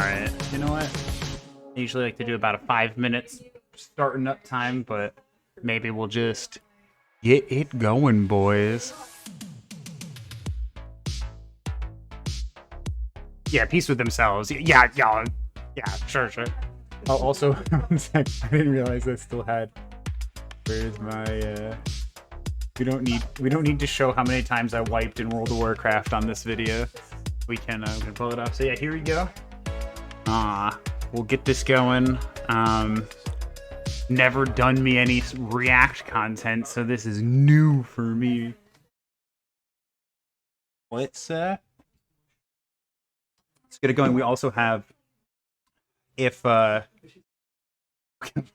Alright, you know what? I usually like to do about a 5 minutes starting up time, but maybe we'll just get it going, boys. Yeah, peace with themselves. Yeah, y'all. Yeah, sure. Oh, also, one sec, I didn't realize I still had. Where's my? We don't need to show how many times I wiped in World of Warcraft on this video. We can pull it up. So yeah, here we go. We'll get this going. Never done me any React content, so this is new for me. Let's get it going. We also have the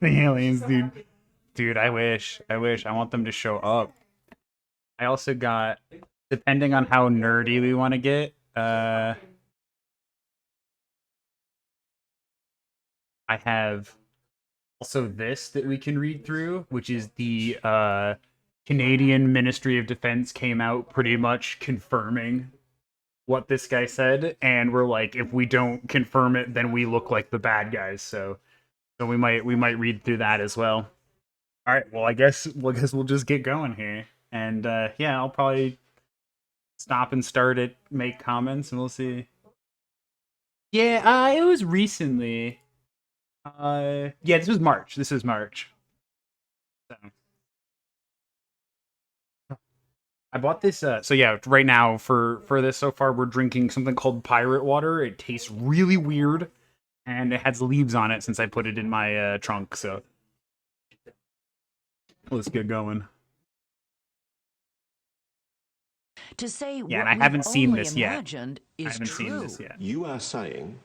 aliens, dude. I wish. I want them to show up. I also got, depending on how nerdy we want to get, I have also this that we can read through, which is the Canadian Ministry of Defense came out pretty much confirming what this guy said, and we're like, if we don't confirm it, then we look like the bad guys. So we might read through that as well. All right. Well, I guess we'll just get going here, and yeah, I'll probably stop and start it, make comments, and we'll see. Yeah, it was recently. Yeah, this was March. So. I bought this. So yeah, right now for this so far, we're drinking something called pirate water. It tastes really weird, and it has leaves on it since I put it in my trunk. So let's get going. To say yeah, and I haven't seen this yet. You are saying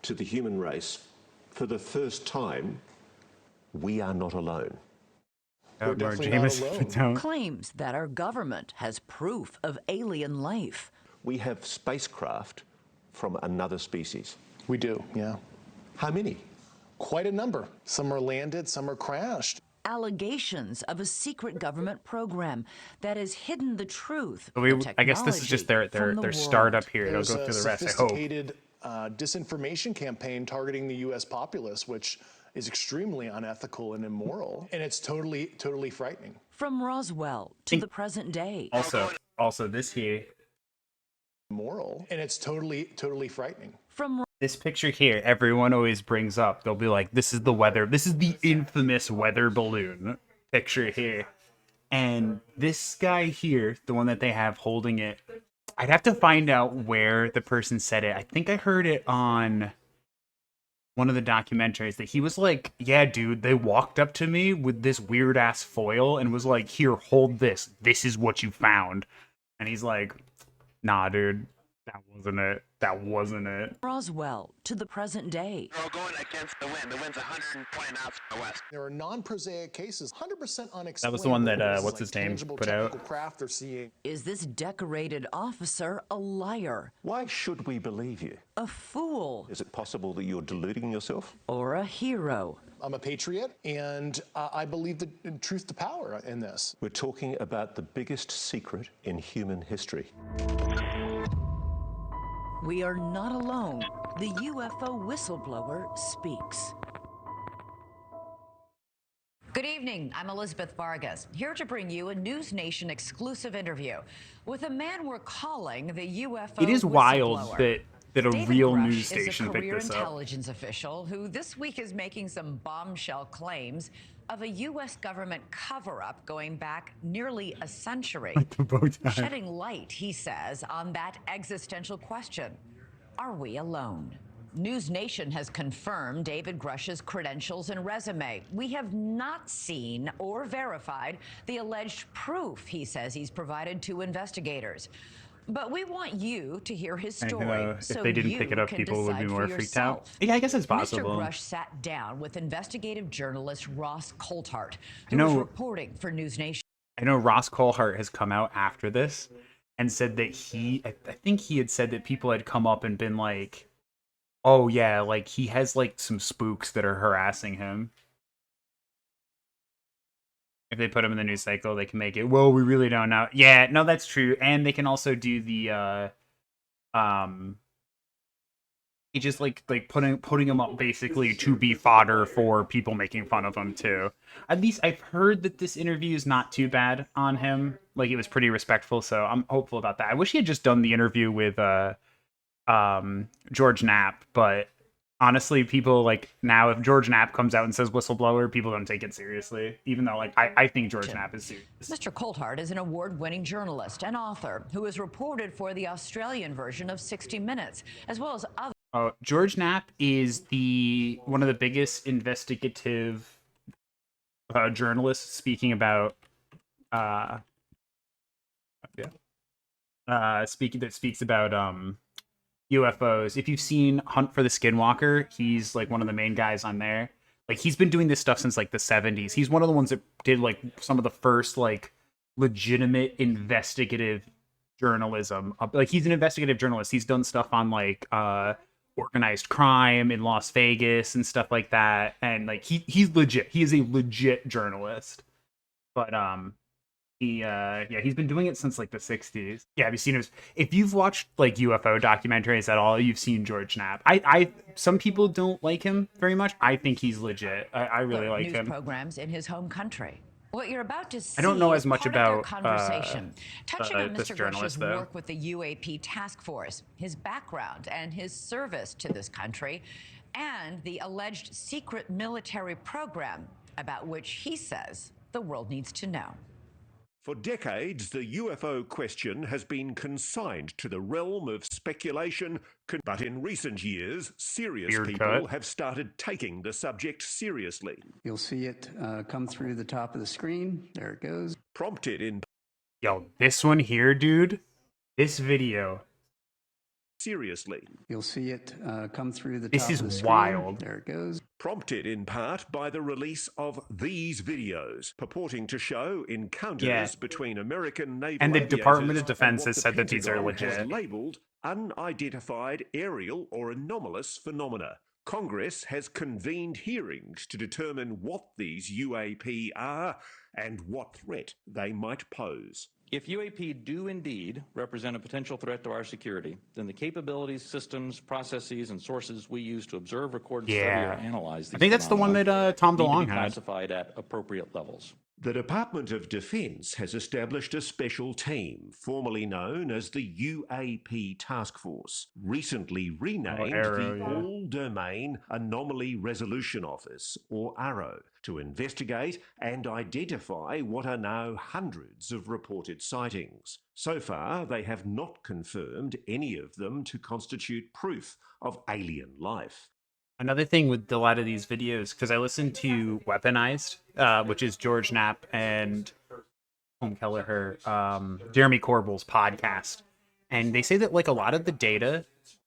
to the human race, for the first time, we are not alone. We're definitely not alone. Claims that our government has proof of alien life. We have spacecraft from another species. We do, yeah. How many? Quite a number. Some are landed, some are crashed. Allegations of a secret government program that has hidden the truth. I guess this is just their startup here. They'll go through the rest, I hope. Sophisticated disinformation campaign targeting the U.S. populace, which is extremely unethical and immoral, and it's totally frightening. From Roswell to the present day. Also this here. Immoral, and it's totally frightening. From this picture here, everyone always brings up. They'll be like, "This is the weather. This is the infamous weather balloon picture here." And this guy here, the one that they have holding it, I'd have to find out where the person said it. I think I heard it on one of the documentaries that he was like, "Yeah, dude, they walked up to me with this weird ass foil and was like, here, hold this. This is what you found." And he's like, "Nah, dude, that wasn't it. Roswell to the present day. We're all going against the wind. The wind's 120 knots from the west. There are non-prosaic cases, 100% unexplained. That was the one that, what's his name, put out. Craft they're seeing. Is this decorated officer a liar? Why should we believe you? A fool? Is it possible that you're deluding yourself? Or a hero? I'm a patriot, and I believe in truth to power in this. We're talking about the biggest secret in human history. We are not alone. The UFO whistleblower speaks. Good evening. I'm Elizabeth Vargas, here to bring you a News Nation exclusive interview with a man we're calling the UFO It is wild that a David real Grusch news station is a picked career this up. intelligence official who this week is making some bombshell claims of a U.S. government cover-up going back nearly a century. Shedding light, he says, on that existential question. Are we alone? News Nation has confirmed David Grusch's credentials and resume. We have not seen or verified the alleged proof he says he's provided to investigators. But we want you to hear his story. If they didn't pick it up, people would be more freaked out. Yeah, I guess it's possible. Mr. Grusch sat down with investigative journalist Ross Coulthart, who was reporting for News Nation. I know Ross Coulthart has come out after this and said that I think he had said that people had come up and been like, "Oh yeah, like he has like some spooks that are harassing him." If they put him in the news cycle, they can make it, "Well, we really don't know." Yeah, no, that's true. And they can also do the he just like putting him up basically to be fodder for people making fun of him too. At least I've heard that this interview is not too bad on him. Like, it was pretty respectful, so I'm hopeful about that. I wish he had just done the interview with George Knapp, but honestly, people like now, if George Knapp comes out and says whistleblower, people don't take it seriously, even though like I think George Knapp is serious. Mr. Coulthard is an award-winning journalist and author who has reported for the Australian version of 60 Minutes, as well as other. George Knapp is one of the biggest investigative journalists speaking about speaks about UFOs. If you've seen Hunt for the Skinwalker, he's like one of the main guys on there. Like, he's been doing this stuff since like the 70s. He's one of the ones that did like some of the first like legitimate investigative journalism. Like, he's an investigative journalist. He's done stuff on like organized crime in Las Vegas and stuff like that. And like he's legit. He is a legit journalist. But he's been doing it since like the 60s. Yeah, have you seen his? If you've watched like UFO documentaries at all, you've seen George Knapp. Some people don't like him very much. I think he's legit. I really like him. Programs in his home country. What you're about to see, I don't know as much about conversation touching on this Mr. journalist, Grusch's though. work with the UAP task force, his background and his service to this country, and the alleged secret military program about which he says the world needs to know. For decades, the UFO question has been consigned to the realm of speculation, but in recent years, serious people have started taking the subject seriously. You'll see it come through the top of the screen. There it goes. Prompted in... Yo, this one here, dude. This video. Seriously. You'll see it come through the top of the screen. This is wild. There it goes. Prompted in part by the release of these videos, purporting to show encounters between American naval and the aviators Department of Defense and has said that these are Pentagon legit. has labeled unidentified aerial or anomalous phenomena. Congress has convened hearings to determine what these UAP are and what threat they might pose. If UAP do indeed represent a potential threat to our security, then the capabilities, systems, processes, and sources we use to observe, record, study, or analyze these I think that's the one that Tom DeLonge had. Classified at appropriate levels. The Department of Defense has established a special team, formerly known as the UAP Task Force, recently renamed the All-Domain Anomaly Resolution Office, or ARROW, to investigate and identify what are now hundreds of reported sightings. So far, they have not confirmed any of them to constitute proof of alien life. Another thing with a lot of these videos, because I listened to Weaponized, which is George Knapp and Tom Kelleher, Jeremy Corbell's podcast, and they say that like a lot of the data,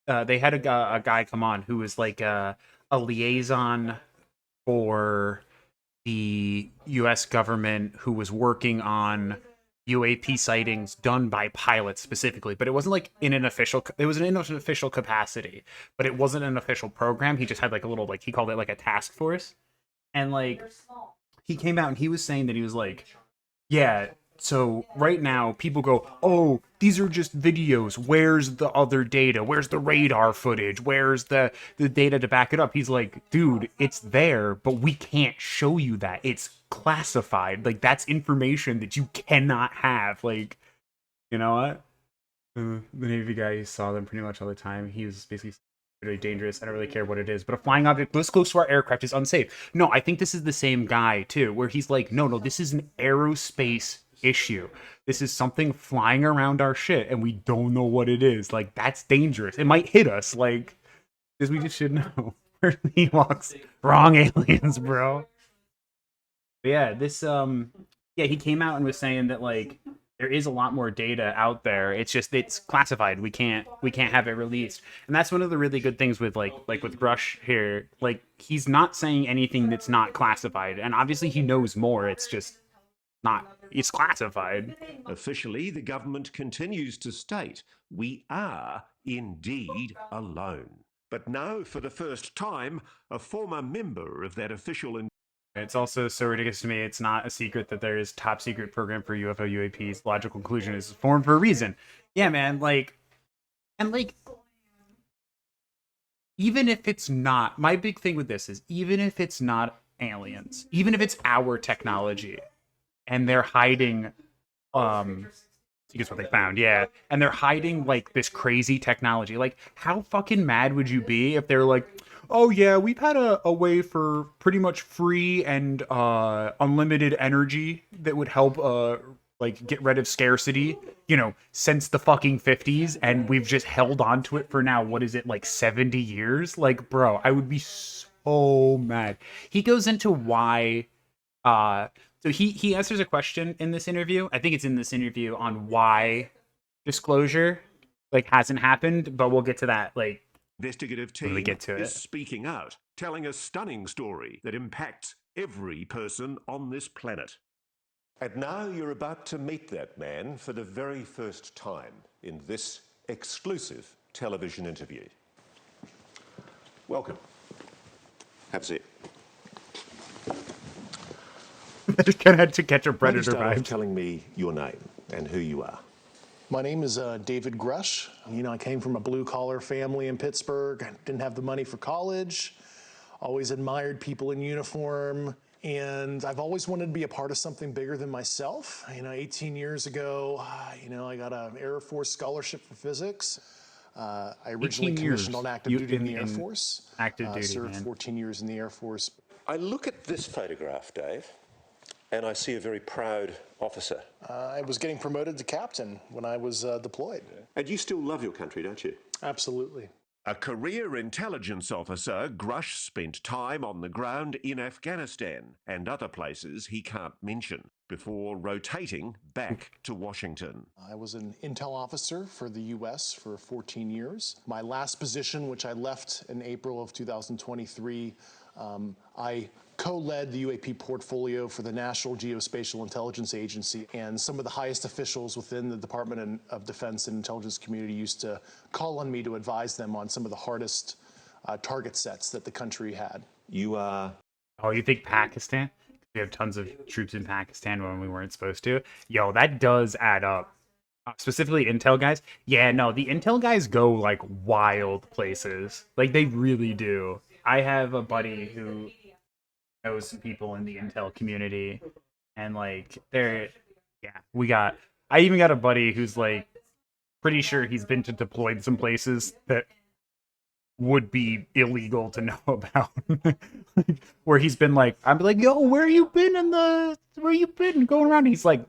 they had a guy come on who was like a liaison for the U.S. government who was working on UAP sightings done by pilots specifically, but it wasn't like in an official, it was in an official capacity, but it wasn't an official program. He just had like a little, like he called it like a task force. And like he came out and he was saying that he was like, yeah, so right now people go, oh, these are just videos. Where's the other data? Where's the radar footage? Where's the data to back it up? He's like, dude, it's there, but we can't show you that. It's classified. Like, that's information that you cannot have. Like, you know what? The Navy guy saw them pretty much all the time. He was basically really dangerous. I don't really care what it is, but a flying object this close to our aircraft is unsafe. No, I think this is the same guy too, where he's like, no, this is an aerospace issue. This is something flying around our shit and we don't know what it is. Like, that's dangerous. It might hit us. Like, because we just should know. He walks wrong aliens, bro. But yeah, this he came out and was saying that like there is a lot more data out there. It's just it's classified. We can't have it released. And that's one of the really good things with like with Grusch here. Like, he's not saying anything that's not classified. And obviously he knows more. It's just not, it's classified. Officially, the government continues to state we are indeed alone. But now, for the first time, a former member of that official... It's also so ridiculous to me. It's not a secret that there is top secret program for UFO UAPs. Logical conclusion is formed for a reason. Yeah, man. Like, and like, even if it's not, my big thing with this is, even if it's not aliens, even if it's our technology, and they're hiding, guess what they found, yeah, and they're hiding like this crazy technology. Like, how fucking mad would you be if they're like, oh yeah, we've had a way for pretty much free and unlimited energy that would help like get rid of scarcity, you know, since the fucking 50s, and we've just held on to it for now, what is it, like 70 years? Like, bro, I would be so mad. He goes into why so he answers a question in this interview. I think it's in this interview on why disclosure like hasn't happened, but we'll get to that like Investigative when we team get to is it. speaking out, telling a stunning story that impacts every person on this planet. And now you're about to meet that man for the very first time in this exclusive television interview. Welcome. Have a seat. I just kind of had to catch a Maybe predator start off vibe. telling me your name and who you are. My name is David Grusch. You know, I came from a blue-collar family in Pittsburgh. I didn't have the money for college. Always admired people in uniform. And I've always wanted to be a part of something bigger than myself. You know, 18 years ago, you know, I got an Air Force scholarship for physics. I originally 18 commissioned years on active duty in the Air Force. Active duty, served man. 14 years in the Air Force. I look at this photograph, Dave, and I see a very proud officer. I was getting promoted to captain when I was deployed. And you still love your country, don't you? Absolutely. A career intelligence officer, Grusch spent time on the ground in Afghanistan and other places he can't mention before rotating back to Washington. I was an intel officer for the U.S. for 14 years. My last position, which I left in April of 2023, I co-led the UAP portfolio for the National Geospatial Intelligence Agency, and some of the highest officials within the Department of Defense and Intelligence community used to call on me to advise them on some of the hardest target sets that the country had. You are... Oh, you think Pakistan? We have tons of troops in Pakistan when we weren't supposed to. Yo, that does add up. Specifically intel guys. Yeah, no, the intel guys go like wild places. Like they really do. I have a buddy who knows some people in the intel community, and like they're, yeah, I even got a buddy who's like pretty sure he's been to deployed some places that would be illegal to know about. Where he's been like, I'm like, yo, where you been going around? He's like,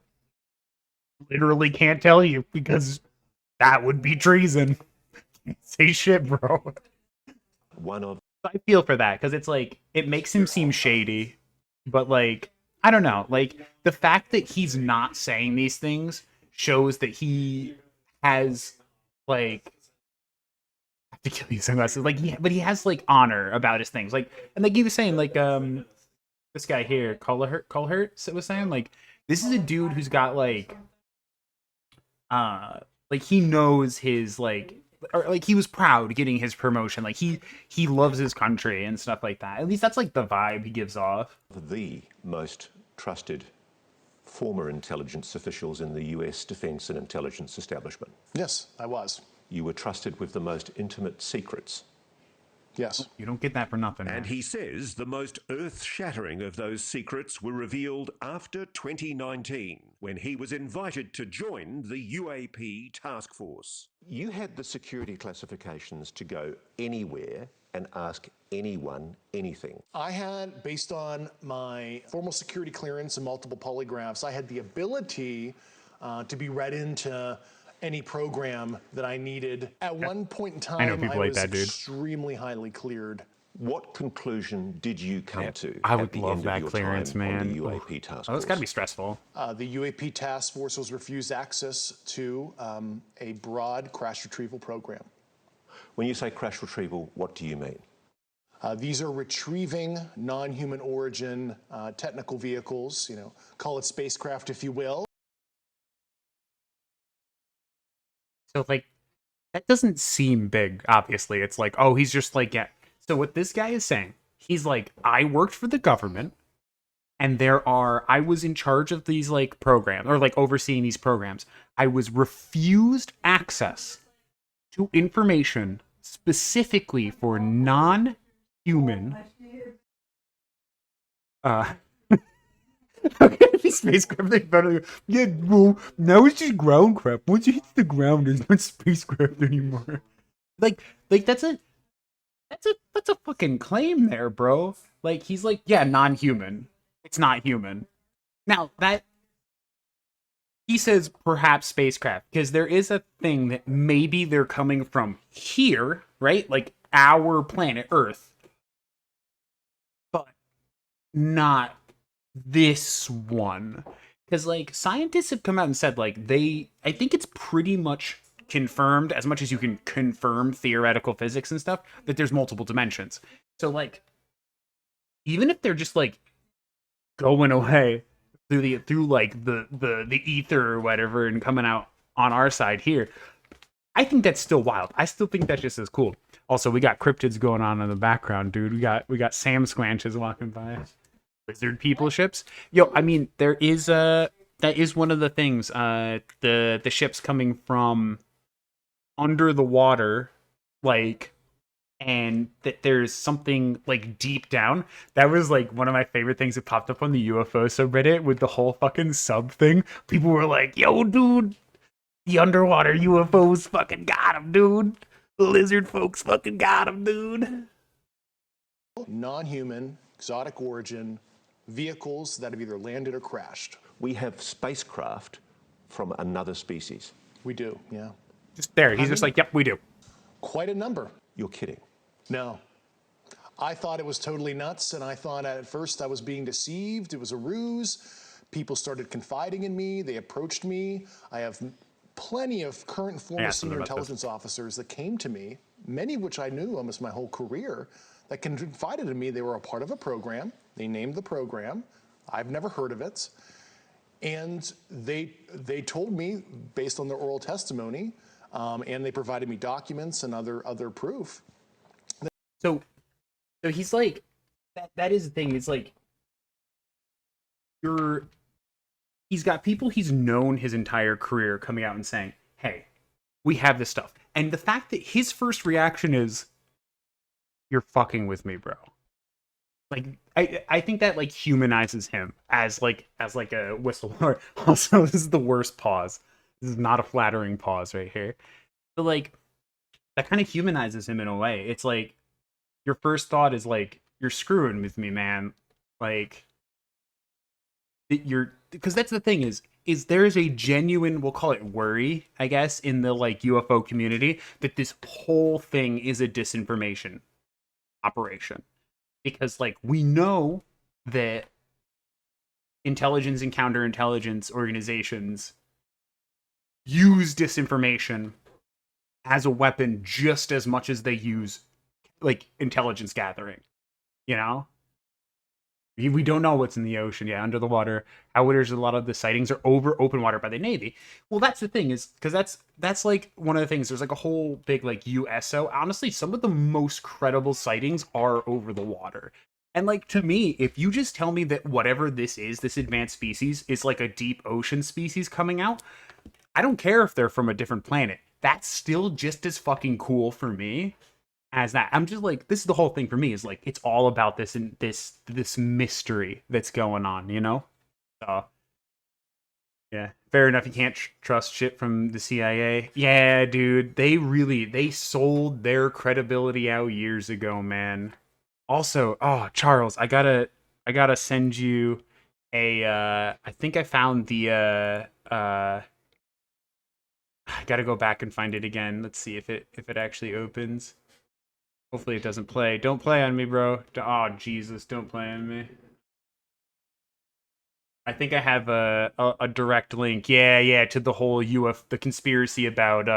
literally can't tell you because that would be treason. Can't say shit, bro. I feel for that because it's like it makes him seem shady, but like I don't know, like the fact that he's not saying these things shows that he has like I have to kill you sunglasses. Like but he has like honor about his things. Like and like he was saying, like this guy here, Colhurt was saying, like this is a dude who's got like he knows his like. Or like he was proud getting his promotion, like he loves his country and stuff like that. At least that's like the vibe he gives off. The most trusted former intelligence officials in the US defense and intelligence establishment. Yes, I was. You were trusted with the most intimate secrets. Yes. You don't get that for nothing. And man. he says the most earth-shattering of those secrets were revealed after 2019, when he was invited to join the UAP task force. You had the security classifications to go anywhere and ask anyone anything. I had, based on my formal security clearance and multiple polygraphs, I had the ability to be read into any program that I needed. At one point in time, I was extremely highly cleared. What conclusion did you come to? I would love that clearance, man. The UAP task force? Oh, it's got to be stressful. The UAP task force was refused access to a broad crash retrieval program. When you say crash retrieval, what do you mean? These are retrieving non-human origin technical vehicles, you know, call it spacecraft if you will. So like that doesn't seem big, obviously. It's like, oh, he's just like, yeah. So what this guy is saying, he's like, I worked for the government and I was in charge of these like programs or like overseeing these programs. I was refused access to information specifically for non-human okay, spacecraft they better yeah, well, now it's just ground crap. Once it hits the ground, there's not spacecraft anymore. Like that's a fucking claim there, bro. Like he's like, yeah, non-human. It's not human. Now that he says perhaps spacecraft, because there is a thing that maybe they're coming from here, right? Like our planet Earth, but not this one. Because like scientists have come out and said like I think it's pretty much confirmed, as much as you can confirm theoretical physics and stuff, that there's multiple dimensions. So like even if they're just like going away through like the ether or whatever and coming out on our side here, I think that's still wild. I still think that's just as cool. Also, we got cryptids going on in the background, dude. We got Sam Squanches walking by. Lizard people ships. Yo, I mean, that is one of the things. The ships coming from under the water, like, and that there's something like deep down. That was like one of my favorite things that popped up on the UFO subreddit with the whole fucking sub thing. People were like, yo, dude, the underwater UFOs fucking got him, dude. The lizard folks fucking got him, dude. Non-human, exotic origin, vehicles that have either landed or crashed. We have spacecraft from another species. We do, yeah. Just there. He's just like, yep, we do. Quite a number. You're kidding. No. I thought it was totally nuts, and I thought at first I was being deceived. It was a ruse. People started confiding in me. They approached me. I have plenty of current and former senior intelligence officers that came to me, many of which I knew almost my whole career, that confided in me they were a part of a program. They named the program. I've never heard of it. And they told me, based on their oral testimony, and they provided me documents and other proof. So he's like, that is the thing. It's like, he's got people he's known his entire career coming out and saying, hey, we have this stuff. And the fact that his first reaction is, you're fucking with me, bro. Like, I think that like humanizes him as like a whistleblower. Also, this is the worst pause. This is not a flattering pause right here. But like, that kind of humanizes him in a way. It's like, your first thought is like, you're screwing with me, man. Like, because that's the thing is there is a genuine, we'll call it worry, I guess, in the like UFO community that this whole thing is a disinformation operation. Because like, we know that intelligence and counterintelligence organizations use disinformation as a weapon just as much as they use like intelligence gathering, you know? We don't know what's in the ocean. Yeah, under the water. How there's a lot of the sightings are over open water by the Navy. Well, that's the thing, is because that's like one of the things. There's like a whole big like USO. Honestly, some of the most credible sightings are over the water. And like, to me, if you just tell me that whatever this is, this advanced species, is like a deep ocean species coming out, I don't care if they're from a different planet. That's still just as fucking cool for me as that. I'm just like, this is the whole thing for me, is like, it's all about this and this mystery that's going on, you know? So yeah, fair enough. You can't trust shit from the CIA. Yeah, dude, they sold their credibility out years ago, man. Also, oh, Charles, I gotta send you a I think I found the I gotta go back and find it again. Let's see if it actually opens. Hopefully it doesn't play. Don't play on me, bro. Oh, Jesus, don't play on me. I think I have a direct link. Yeah, to the whole the conspiracy about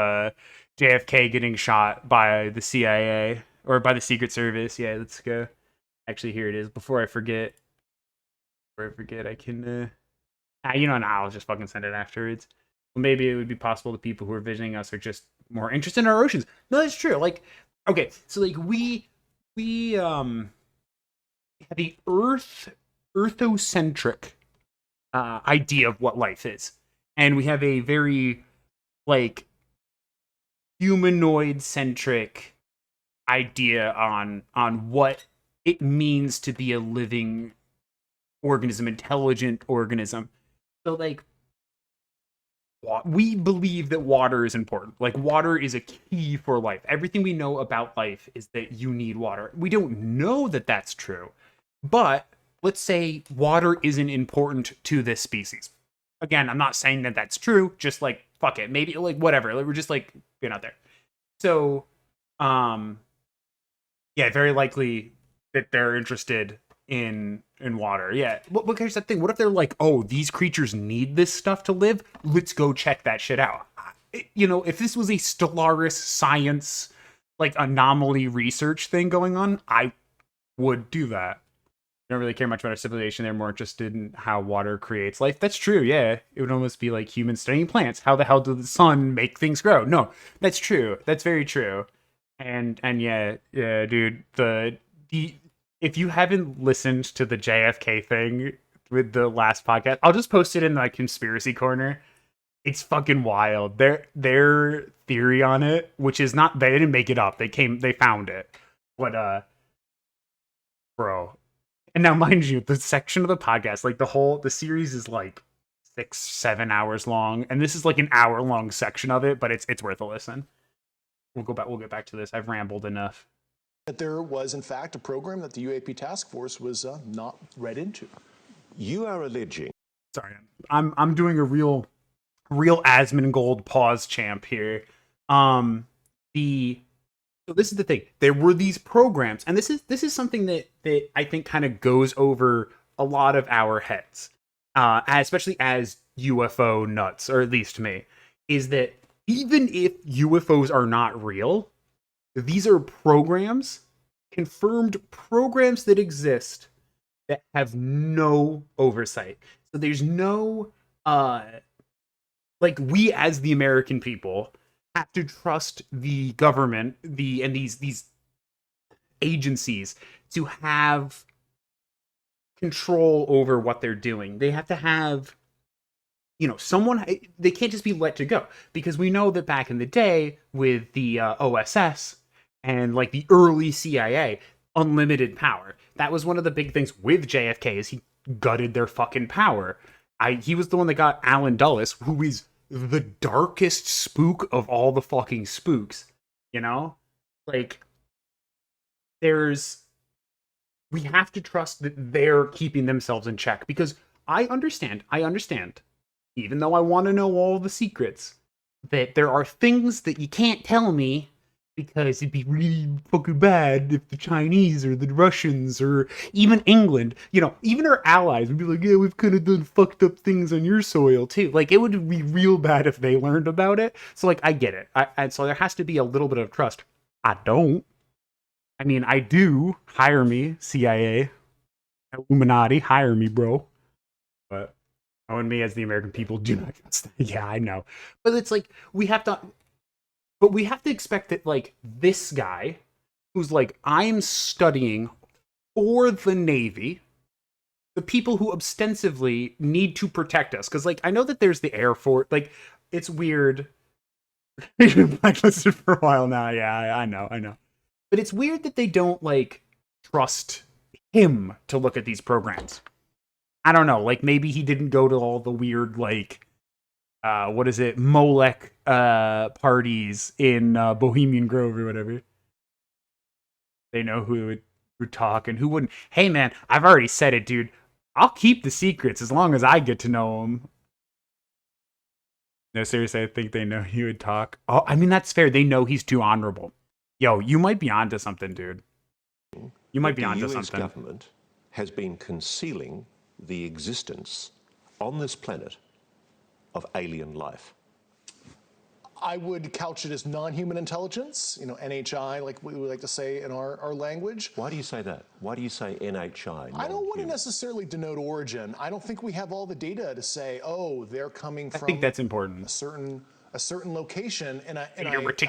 JFK getting shot by the CIA or by the Secret Service. Yeah, let's go. Actually, here it is. Before I forget, I can you know, I'll just fucking send it afterwards. Well, maybe it would be possible the people who are visiting us are just more interested in our oceans. No, that's true. Like, okay, so like we have the earthocentric idea of what life is, and we have a very like humanoid centric idea on what it means to be a living organism, intelligent organism. So like we believe that water is important. Like water is a key for life. Everything we know about life is that you need water. We don't know that that's true. But let's say water isn't important to this species. Again, I'm not saying that that's true, just like fuck it. Maybe like whatever. Like, we're just like being out there. So yeah, very likely that they're interested in water. Yeah. But here's the thing. What if they're like, oh, these creatures need this stuff to live? Let's go check that shit out. You know, if this was a Stellaris science, like, anomaly research thing going on, I would do that. I don't really care much about our civilization. They're more interested in how water creates life. That's true, yeah. It would almost be like humans studying plants. How the hell does the sun make things grow? No, that's true. That's very true. And yeah, dude, the if you haven't listened to the JFK thing with the last podcast, I'll just post it in the conspiracy corner. It's fucking wild. Their theory on it, which is not, they didn't make it up. They found it. But bro. And now mind you, the section of the podcast, like the series is like 6-7 hours long, and this is like an hour-long section of it, but it's worth a listen. We'll get back to this. I've rambled enough. That there was, in fact, a program that the UAP task force was not read into. You are alleging. Sorry, I'm doing a real Asmongold pause champ here. So this is the thing. There were these programs, and this is something that I think kind of goes over a lot of our heads, especially as UFO nuts, or at least me, is that even if UFOs are not real, these are programs, confirmed programs that exist that have no oversight. So there's no, like, we as the American people have to trust the government, and these agencies to have control over what they're doing. They have to have, someone, they can't just be let to go, because we know that back in the day with the OSS and like the early CIA, unlimited power. That was one of the big things with JFK, is he gutted their fucking power. He was the one that got Alan Dulles, who is the darkest spook of all the fucking spooks, like, we have to trust that they're keeping themselves in check, because I understand, even though I want to know all the secrets, that there are things that you can't tell me, because it'd be really fucking bad if the Chinese or the Russians or even England, even our allies would be like, yeah, we've kind of done fucked up things on your soil too. Like, it would be real bad if they learned about it. So, like, I get it. And so there has to be a little bit of trust. I don't. I mean, I do. Hire me, CIA, Illuminati, hire me, bro. But and me as the American people do not trust. Yeah, I know. But it's like, we have to expect that, like, this guy who's like, I'm studying for the Navy, the people who ostensibly need to protect us. Because, like, I know that there's the Air Force. Like, it's weird. You've been blacklisted for a while now. Yeah, I know. But it's weird that they don't, like, trust him to look at these programs. I don't know. Like, maybe he didn't go to all the weird, like, what is it, Molech parties in Bohemian Grove or whatever. They know who would talk and who wouldn't. Hey, man, I've already said it, dude. I'll keep the secrets as long as I get to know them. No, seriously, I think they know he would talk. Oh, I mean, that's fair. They know he's too honorable. Yo, you might be onto something, dude. You might be onto something. The US government has been concealing the existence on this planet of alien life. I would couch it as non-human intelligence, NHI, like we would like to say in our language. Why do you say that? Why do you say NHI? I don't want to necessarily denote origin. I don't think we have all the data to say, oh, they're coming from, I think that's important, a certain location, and I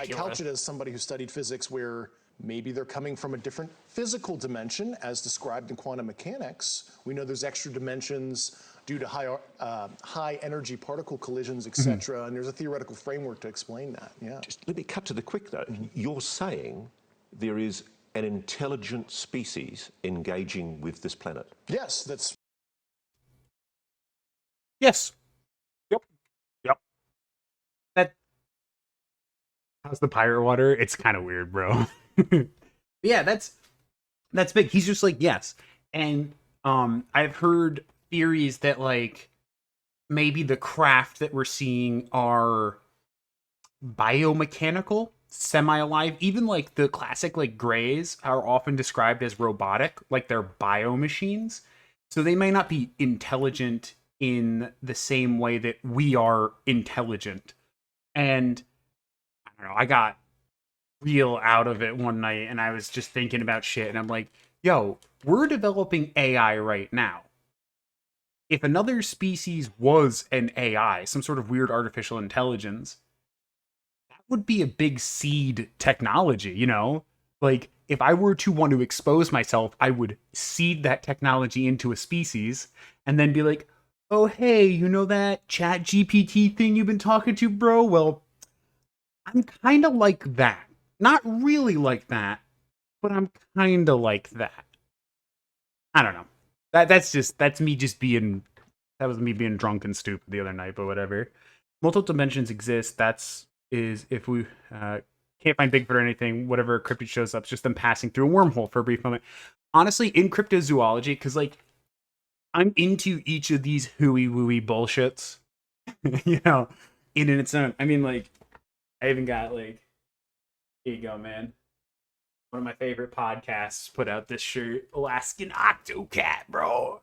couch it as somebody who studied physics, where maybe they're coming from a different physical dimension, as described in quantum mechanics. We know there's extra dimensions due to high energy particle collisions, etc. And there's a theoretical framework to explain that. Yeah. Just let me cut to the quick though. You're saying there is an intelligent species engaging with this planet? Yes, that's Yes. Yep. Yep. That. How's the pirate water? It's kind of weird, bro. Yeah, that's big. He's just like, yes. And I've heard theories that like maybe the craft that we're seeing are biomechanical, semi-alive. Even like the classic like grays are often described as robotic, like they're biomachines. So they may not be intelligent in the same way that we are intelligent. And I don't know, I got real out of it one night and I was just thinking about shit and I'm like, yo, we're developing AI right now. If another species was an AI, some sort of weird artificial intelligence, that would be a big seed technology, you know? Like, if I were to want to expose myself, I would seed that technology into a species and then be like, oh, hey, you know that chat GPT thing you've been talking to, bro? Well, I'm kind of like that. Not really like that, but I'm kind of like that. I don't know. That's me just being, that was me being drunk and stupid the other night, but whatever. Multiple dimensions exist. Is if we can't find Bigfoot or anything, whatever cryptid shows up, it's just them passing through a wormhole for a brief moment. Honestly, in cryptozoology, because like I'm into each of these hooey wooey bullshits, you know, in its own. I mean, like I even got like, here you go, man. One of my favorite podcasts put out this shirt, Alaskan Octocat, bro.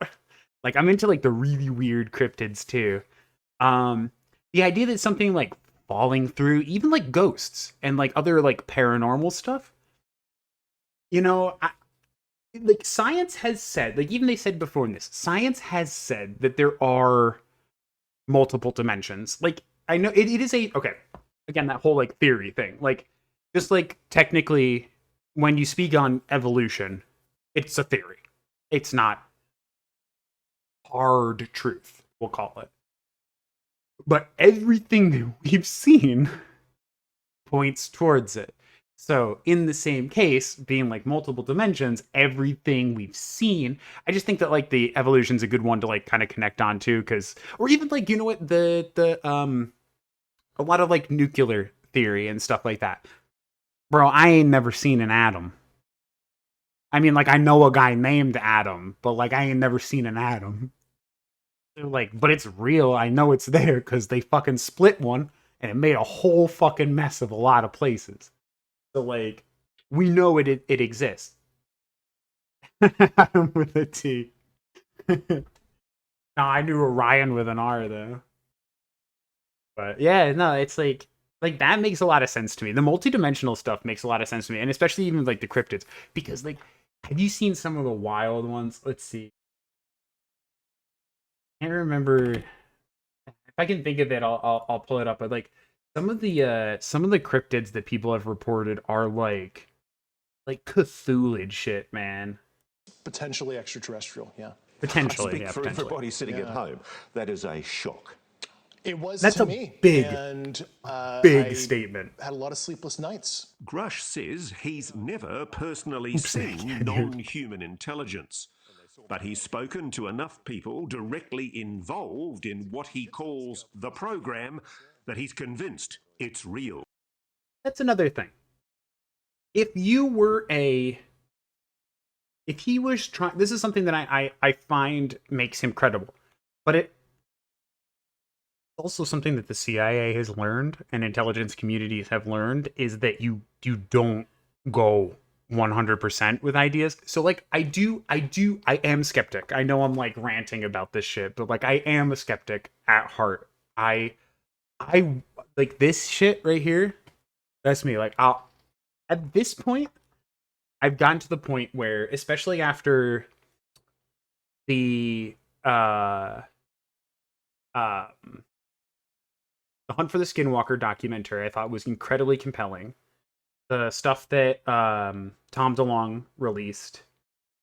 Like I'm into like the really weird cryptids too. The idea that something like falling through, even like ghosts and like other like paranormal stuff, you know, like science has said, like even they said before in this, science has said that there are multiple dimensions. Like I know it is a okay. Again, that whole like theory thing, like just like technically when you speak on evolution, it's a theory. It's not hard truth, we'll call it. But everything that we've seen points towards it. So, in the same case, being like multiple dimensions, everything we've seen, I just think that like the evolution's a good one to like kind of connect on to, because, or even like, you know what, a lot of like nuclear theory and stuff like that. Bro, I ain't never seen an atom. I mean, like, I know a guy named Adam, but like, I ain't never seen an atom. They're like, but it's real. I know it's there because they fucking split one and it made a whole fucking mess of a lot of places. So like, we know it exists. Adam with a T. No, I knew Orion with an R though. But yeah, no, it's like that makes a lot of sense to me. The multidimensional stuff makes a lot of sense to me, and especially even like the cryptids, because like, have you seen some of the wild ones? Let's see. I can't remember. If I can think of it, I'll pull it up. But like some of the cryptids that people have reported are like Cthulhu shit, man. potentially extraterrestrial. Yeah. Potentially, I speak yeah. for Potentially. everybody sitting at home. That is a shock. It was That's to a me. big, and big I statement. had a lot of sleepless nights. Grusch says he's never personally Oops, seen non-human intelligence, but he's spoken to enough people directly involved in what he calls the program that he's convinced it's real. That's another thing. If he was trying, this is something that I find makes him credible, but it's also something that the CIA has learned and intelligence communities have learned, is that you don't go 100% with ideas. So like I am skeptic. I know I'm like ranting about this shit, but like I am a skeptic at heart. I like this shit right here. That's me. Like at this point, I've gotten to the point where, especially after the the Hunt for the Skinwalker documentary, I thought was incredibly compelling. The stuff that Tom DeLonge released,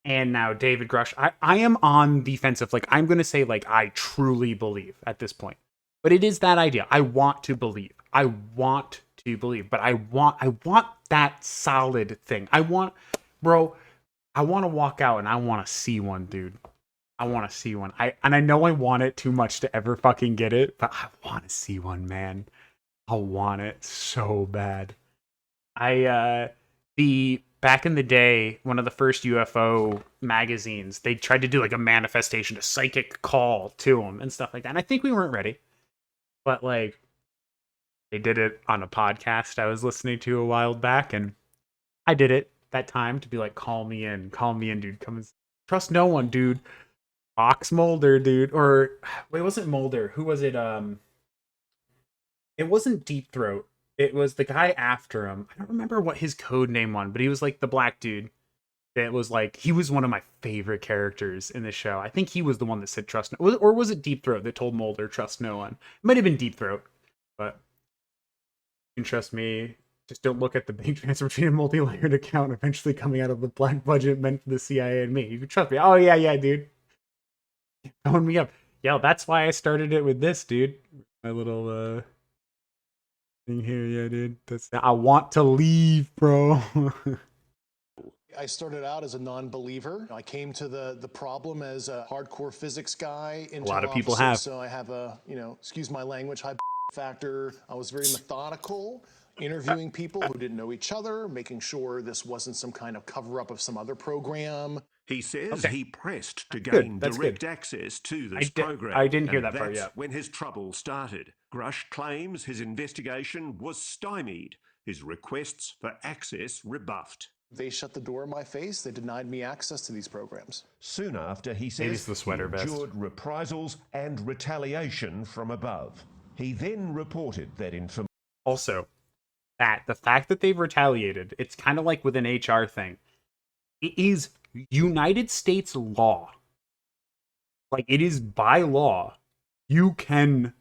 and now David Grusch, I am on the fence of like, I'm going to say like I truly believe at this point. But it is that idea. I want to believe. I want to believe. But I want that solid thing. Bro, I want to walk out and I want to see one, dude. I want to see one. I know I want it too much to ever fucking get it, but I want to see one, man. I want it so bad. Back in the day, one of the first UFO magazines, they tried to do like a manifestation, a psychic call to them and stuff like that. And I think we weren't ready, but like they did it on a podcast I was listening to a while back, and I did it that time to be like, call me in, dude. Come and trust no one, dude. Fox Mulder, dude. Or wait, it wasn't Mulder. Who was it? It wasn't Deep Throat. It was the guy after him. I don't remember what his code name was, but he was like the black dude. That was like, he was one of my favorite characters in the show. I think he was the one that said trust no, or was it Deep Throat that told Mulder trust no one? It might have been Deep Throat, but you can trust me. Just don't look at the bank transfer between a multi-layered account eventually coming out of the black budget meant for the CIA and me. You can trust me. Oh yeah, dude. Phone me up. Yeah, that's why I started it with this, dude. My little thing here, yeah, dude. I want to leave, bro. I started out as a non-believer. I came to the problem as a hardcore physics guy. A lot of people have. So I have a, excuse my language, high factor. I was very methodical, interviewing people who didn't know each other, making sure this wasn't some kind of cover-up of some other program. He says he pressed to gain direct access to this program. I didn't hear that part yet. yet. When his trouble started, Grusch claims his investigation was stymied, his requests for access rebuffed. They shut the door in my face. They denied me access to these programs. Soon after, he says he endured reprisals and retaliation from above. He then reported that information. Also, the fact that they've retaliated, it's kind of like with an HR thing. It is United States law. Like, it is by law. You can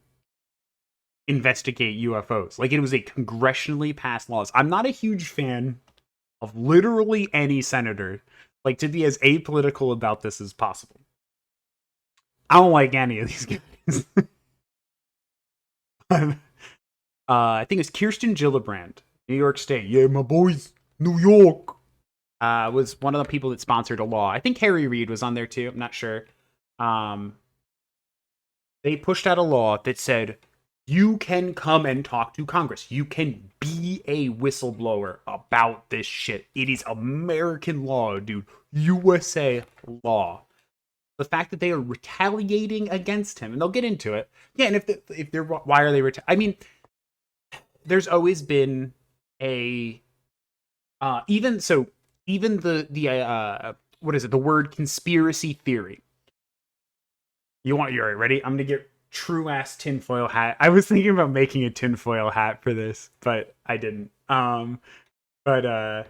investigate UFOs. Like, it was a congressionally passed laws. I'm not a huge fan of literally any senator, like, to be as apolitical about this as possible. I don't like any of these guys. I think it's Kirsten Gillibrand, New York State. Yeah, my boys, New York. Was one of the people that sponsored a law. I think Harry Reid was on there too. I'm not sure. They pushed out a law that said you can come and talk to Congress. You can be a whistleblower about this shit. It is American law, dude. USA law. The fact that they are retaliating against him, and they'll get into it. Yeah, and if they're why are they I mean, there's always been a even the what is it? The word conspiracy theory. You're ready? I'm gonna get true ass tinfoil hat. I was thinking about making a tinfoil hat for this, but I didn't. Yeah,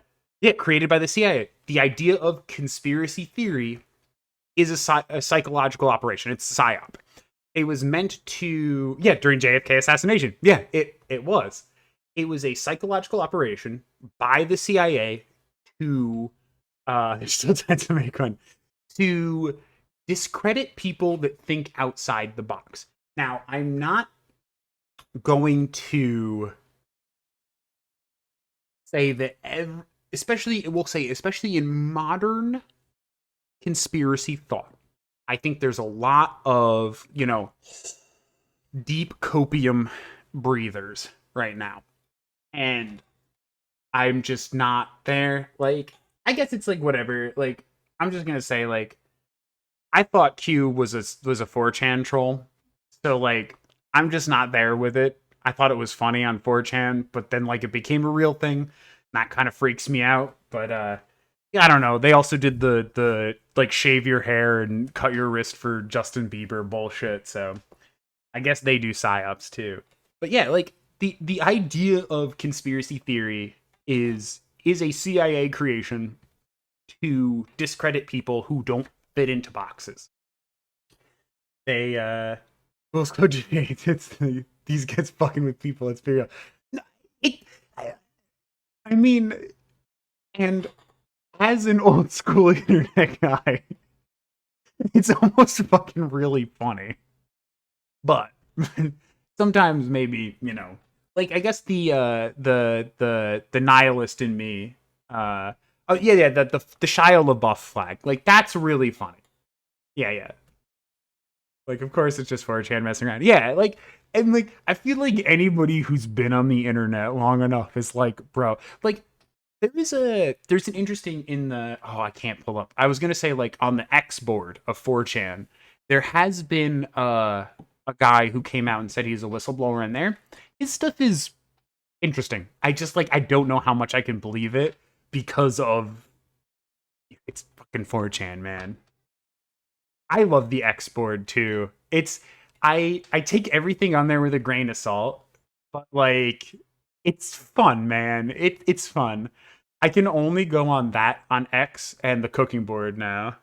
created by the CIA. The idea of conspiracy theory is a psychological operation. It's psyop. It was meant to, during JFK assassination. Yeah, it was. It was a psychological operation by the CIA to, they're still trying to make one, to discredit people that think outside the box. Now, I'm not going to say that especially in modern conspiracy thought, I think there's a lot of, deep copium breathers right now. And I'm just not there. Like, I guess it's like whatever. Like, I'm just gonna say, like, I thought Q was a 4chan troll. So, like, I'm just not there with it. I thought it was funny on 4chan, but then, like, it became a real thing. And that kind of freaks me out. But, yeah, I don't know. They also did the like, shave your hair and cut your wrist for Justin Bieber bullshit. So, I guess they do psyops, too. But, yeah, like, the idea of conspiracy theory is a CIA creation to discredit people who don't fit into boxes. They, Will's Code G8, it's these guys fucking with people, it's very, I mean, and as an old school internet guy, it's almost fucking really funny. But sometimes maybe, like, I guess the nihilist in me, oh yeah, the Shia LaBeouf flag, like, that's really funny. Yeah. Like, of course, it's just 4chan messing around. Yeah, like, and like, I feel like anybody who's been on the internet long enough is like, bro, like, there's an interesting in the, oh, I can't pull up. I was gonna say, like, on the X board of 4chan, there has been a guy who came out and said he's a whistleblower in there. His stuff is interesting. I just, like, I don't know how much I can believe it because of it's fucking 4chan, man. I love the X board too. It's I take everything on there with a grain of salt, but like, it's fun, man. It's fun. I can only go on that on X and the cooking board now.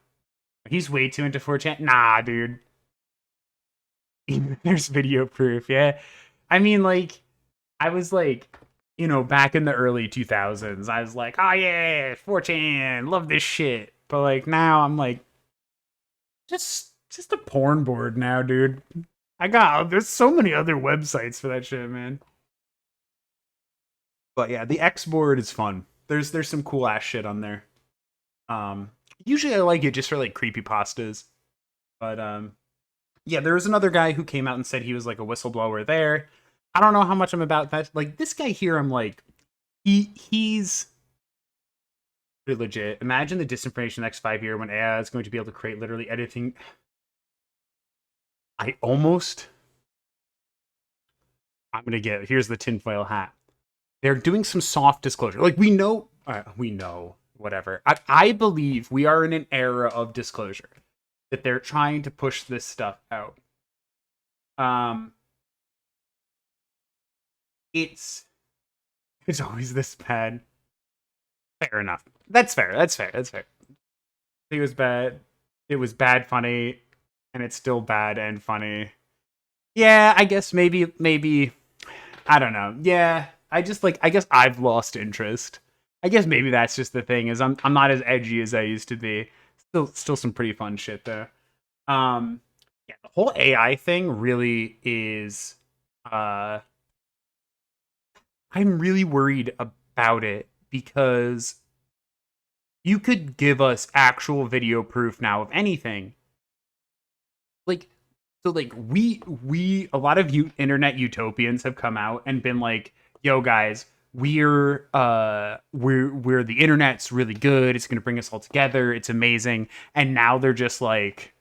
He's way too into 4chan. Nah, dude. There's video proof, yeah. I mean, like, I was like, back in the early 2000s, I was like, oh yeah, 4chan, love this shit. But like, now I'm like, just a porn board now, dude. There's so many other websites for that shit, man. But yeah, the X board is fun. There's some cool ass shit on there. Usually I like it just for like creepypastas. But yeah, there was another guy who came out and said he was like a whistleblower there. I don't know how much I'm about that. Like, this guy here, I'm like, he's pretty legit. Imagine the disinformation next 5 years when AI is going to be able to create literally anything. I'm gonna here's the tinfoil hat. They're doing some soft disclosure. Like, we know, whatever. I believe we are in an era of disclosure, that they're trying to push this stuff out. It's always this bad. Fair enough. That's fair. It was bad. It was bad funny, and it's still bad and funny. Yeah, I guess maybe I don't know. Yeah, I guess I've lost interest. I guess maybe that's just the thing, is I'm not as edgy as I used to be. Still some pretty fun shit there. Yeah, the whole AI thing really is I'm really worried about it, because you could give us actual video proof now of anything. Like, so like, we a lot of internet utopians have come out and been like, yo guys, we're the internet's really good, it's gonna bring us all together, it's amazing. And now they're just like,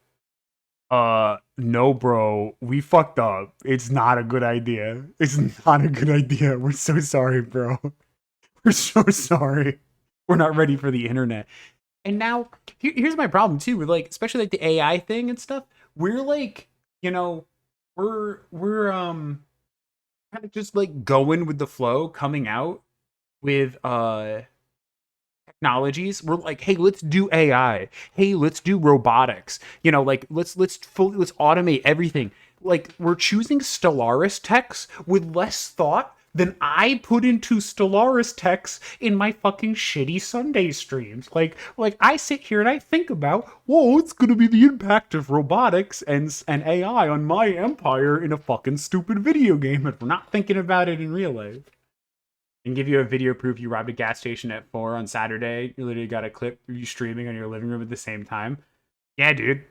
no bro, we fucked up, it's not a good idea, we're so sorry, bro. We're so sorry, we're not ready for the internet. And now, here's my problem too, with like, especially like the AI thing and stuff. We're like, we're kind of just like going with the flow, coming out with technologies. We're like, hey, let's do AI. Hey, let's do robotics. Like, let's automate everything. Like, we're choosing Stellaris techs with less thought than I put into Stellaris techs in my fucking shitty Sunday streams. Like I sit here and I think about, whoa, it's gonna be the impact of robotics and AI on my empire in a fucking stupid video game, and we're not thinking about it in real life. And give you a video proof you robbed a gas station at 4 on Saturday. You literally got a clip of you streaming on your living room at the same time. Yeah, dude.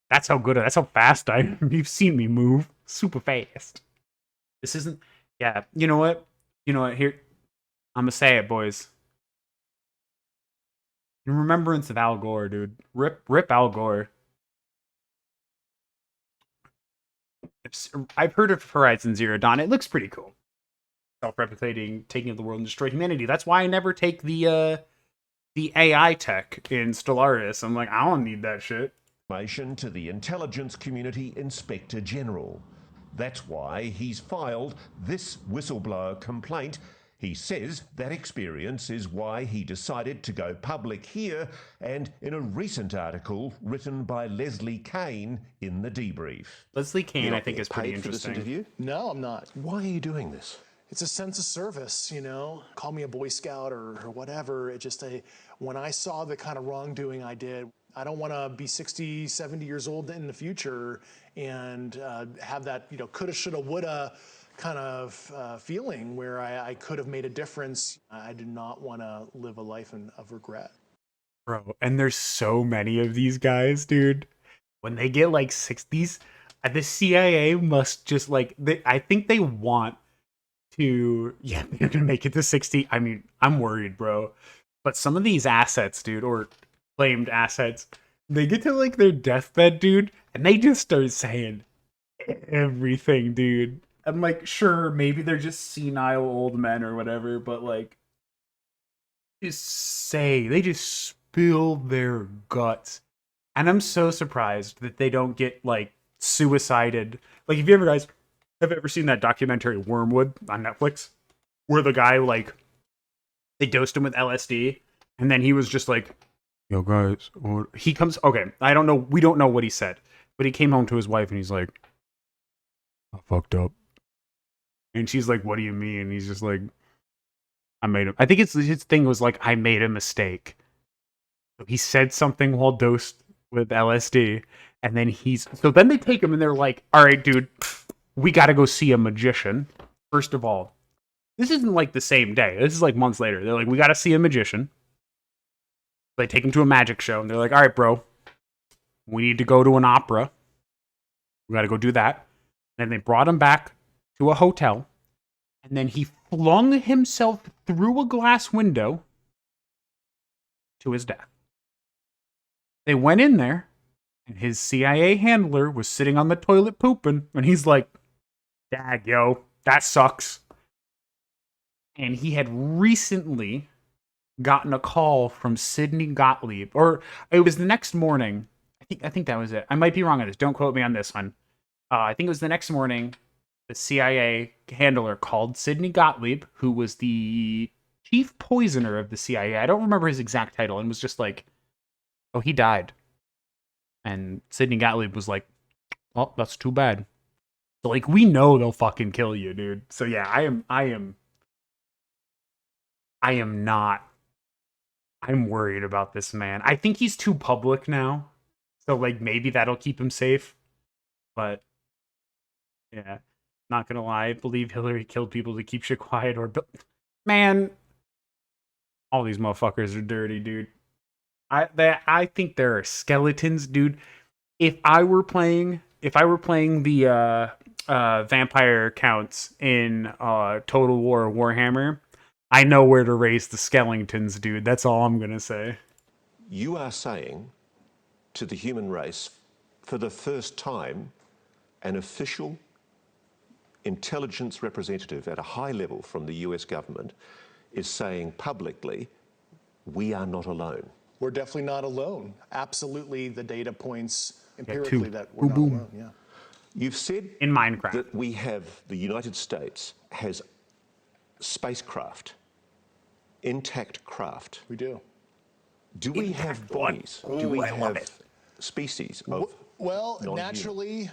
That's how fast you've seen me move. Super fast. This isn't, yeah, you know what? Here, I'm gonna say it, boys. In remembrance of Al Gore, dude. Rip Al Gore. I've heard of Horizon Zero Dawn. It looks pretty cool. Self-replicating, taking over the world and destroy humanity. That's why I never take the AI tech in Stellaris. I'm like, I don't need that shit. To the Intelligence Community Inspector General. That's why he's filed this whistleblower complaint. He says that experience is why he decided to go public here, and in a recent article written by Leslie Kane in The Debrief. Leslie Kane, I think, is pretty interesting. For this interview? No, I'm not. Why are you doing this? It's a sense of service, Call me a Boy Scout or whatever. When I saw the kind of wrongdoing I did, I don't want to be 60, 70 years old in the future and have that, coulda, shoulda, woulda kind of feeling where I could have made a difference. I do not want to live a life of regret. Bro, and there's so many of these guys, dude. When they get like 60s, the CIA must just like, I think they want to, yeah, they're gonna make it to 60. I mean, I'm worried, bro. But some of these assets, dude, or claimed assets, they get to like their deathbed, dude, and they just start saying everything, dude. I'm like, sure, maybe they're just senile old men or whatever, but like, they just spill their guts. And I'm so surprised that they don't get like suicided. Like, if you ever have ever seen that documentary Wormwood on Netflix, where the guy like they dosed him with LSD, and then he was just like, "Yo, guys," he comes. Okay, I don't know. We don't know what he said, but he came home to his wife and he's like, "I fucked up," and she's like, "What do you mean?" And he's just like, "I made him." I think his thing was like, "I made a mistake." So he said something while dosed with LSD, and then then they take him and they're like, "All right, dude, we got to go see a magician." First of all, this isn't like the same day. This is like months later. They're like, "We got to see a magician." They take him to a magic show, and they're like, "All right, bro, we need to go to an opera. We got to go do that." And they brought him back to a hotel, and then he flung himself through a glass window to his death. They went in there, and his CIA handler was sitting on the toilet pooping, and he's like, "Dag, yo, that sucks." And he had recently gotten a call from Sidney Gottlieb, or it was the next morning. I think that was it. I might be wrong on this. Don't quote me on this one. I think it was the next morning. The CIA handler called Sidney Gottlieb, who was the chief poisoner of the CIA. I don't remember his exact title, and was just like, "Oh, he died." And Sidney Gottlieb was like, "Well, that's too bad." So like, we know they'll fucking kill you, dude. So yeah, I am not. I'm worried about this man. I think he's too public now. So like, maybe that'll keep him safe. But yeah, not gonna lie, I believe Hillary killed people to keep shit quiet, man, all these motherfuckers are dirty, dude. I think there are skeletons, dude. If I were playing the vampire counts in Total War Warhammer, I know where to raise the skeletons, dude. That's all I'm gonna say. You are saying to the human race, for the first time, an official intelligence representative at a high level from the US government is saying publicly, we are not alone. We're definitely not alone. Absolutely, the data points empirically that we're not alone. Yeah. You've said in Minecraft that the United States has spacecraft, intact craft. We do. Do we have bodies? Do we have species of Well, naturally,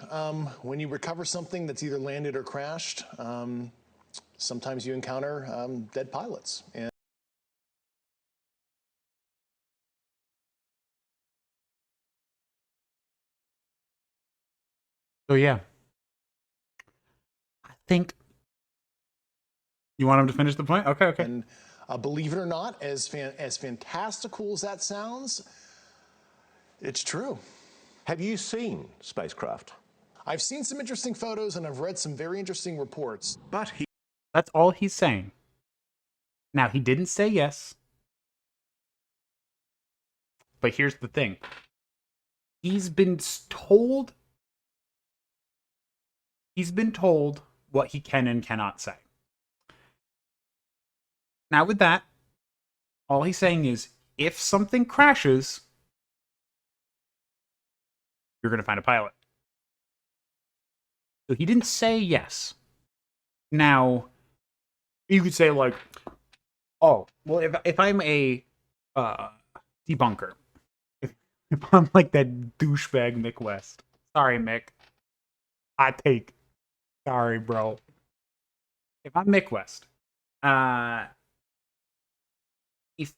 when you recover something that's either landed or crashed, sometimes you encounter dead pilots. And so yeah, I think you want him to finish the point. Okay. And believe it or not, as fantastical as that sounds, it's true. Have you seen spacecraft? I've seen some interesting photos and I've read some very interesting reports. But that's all he's saying. Now, he didn't say yes. But here's the thing. He's been told what he can and cannot say. Now, with that, all he's saying is, if something crashes, you're going to find a pilot. So he didn't say yes. Now, you could say like, oh, well, if I'm a debunker, if I'm like that douchebag Mick West, sorry Mick, hot take, sorry bro. If I'm Mick West,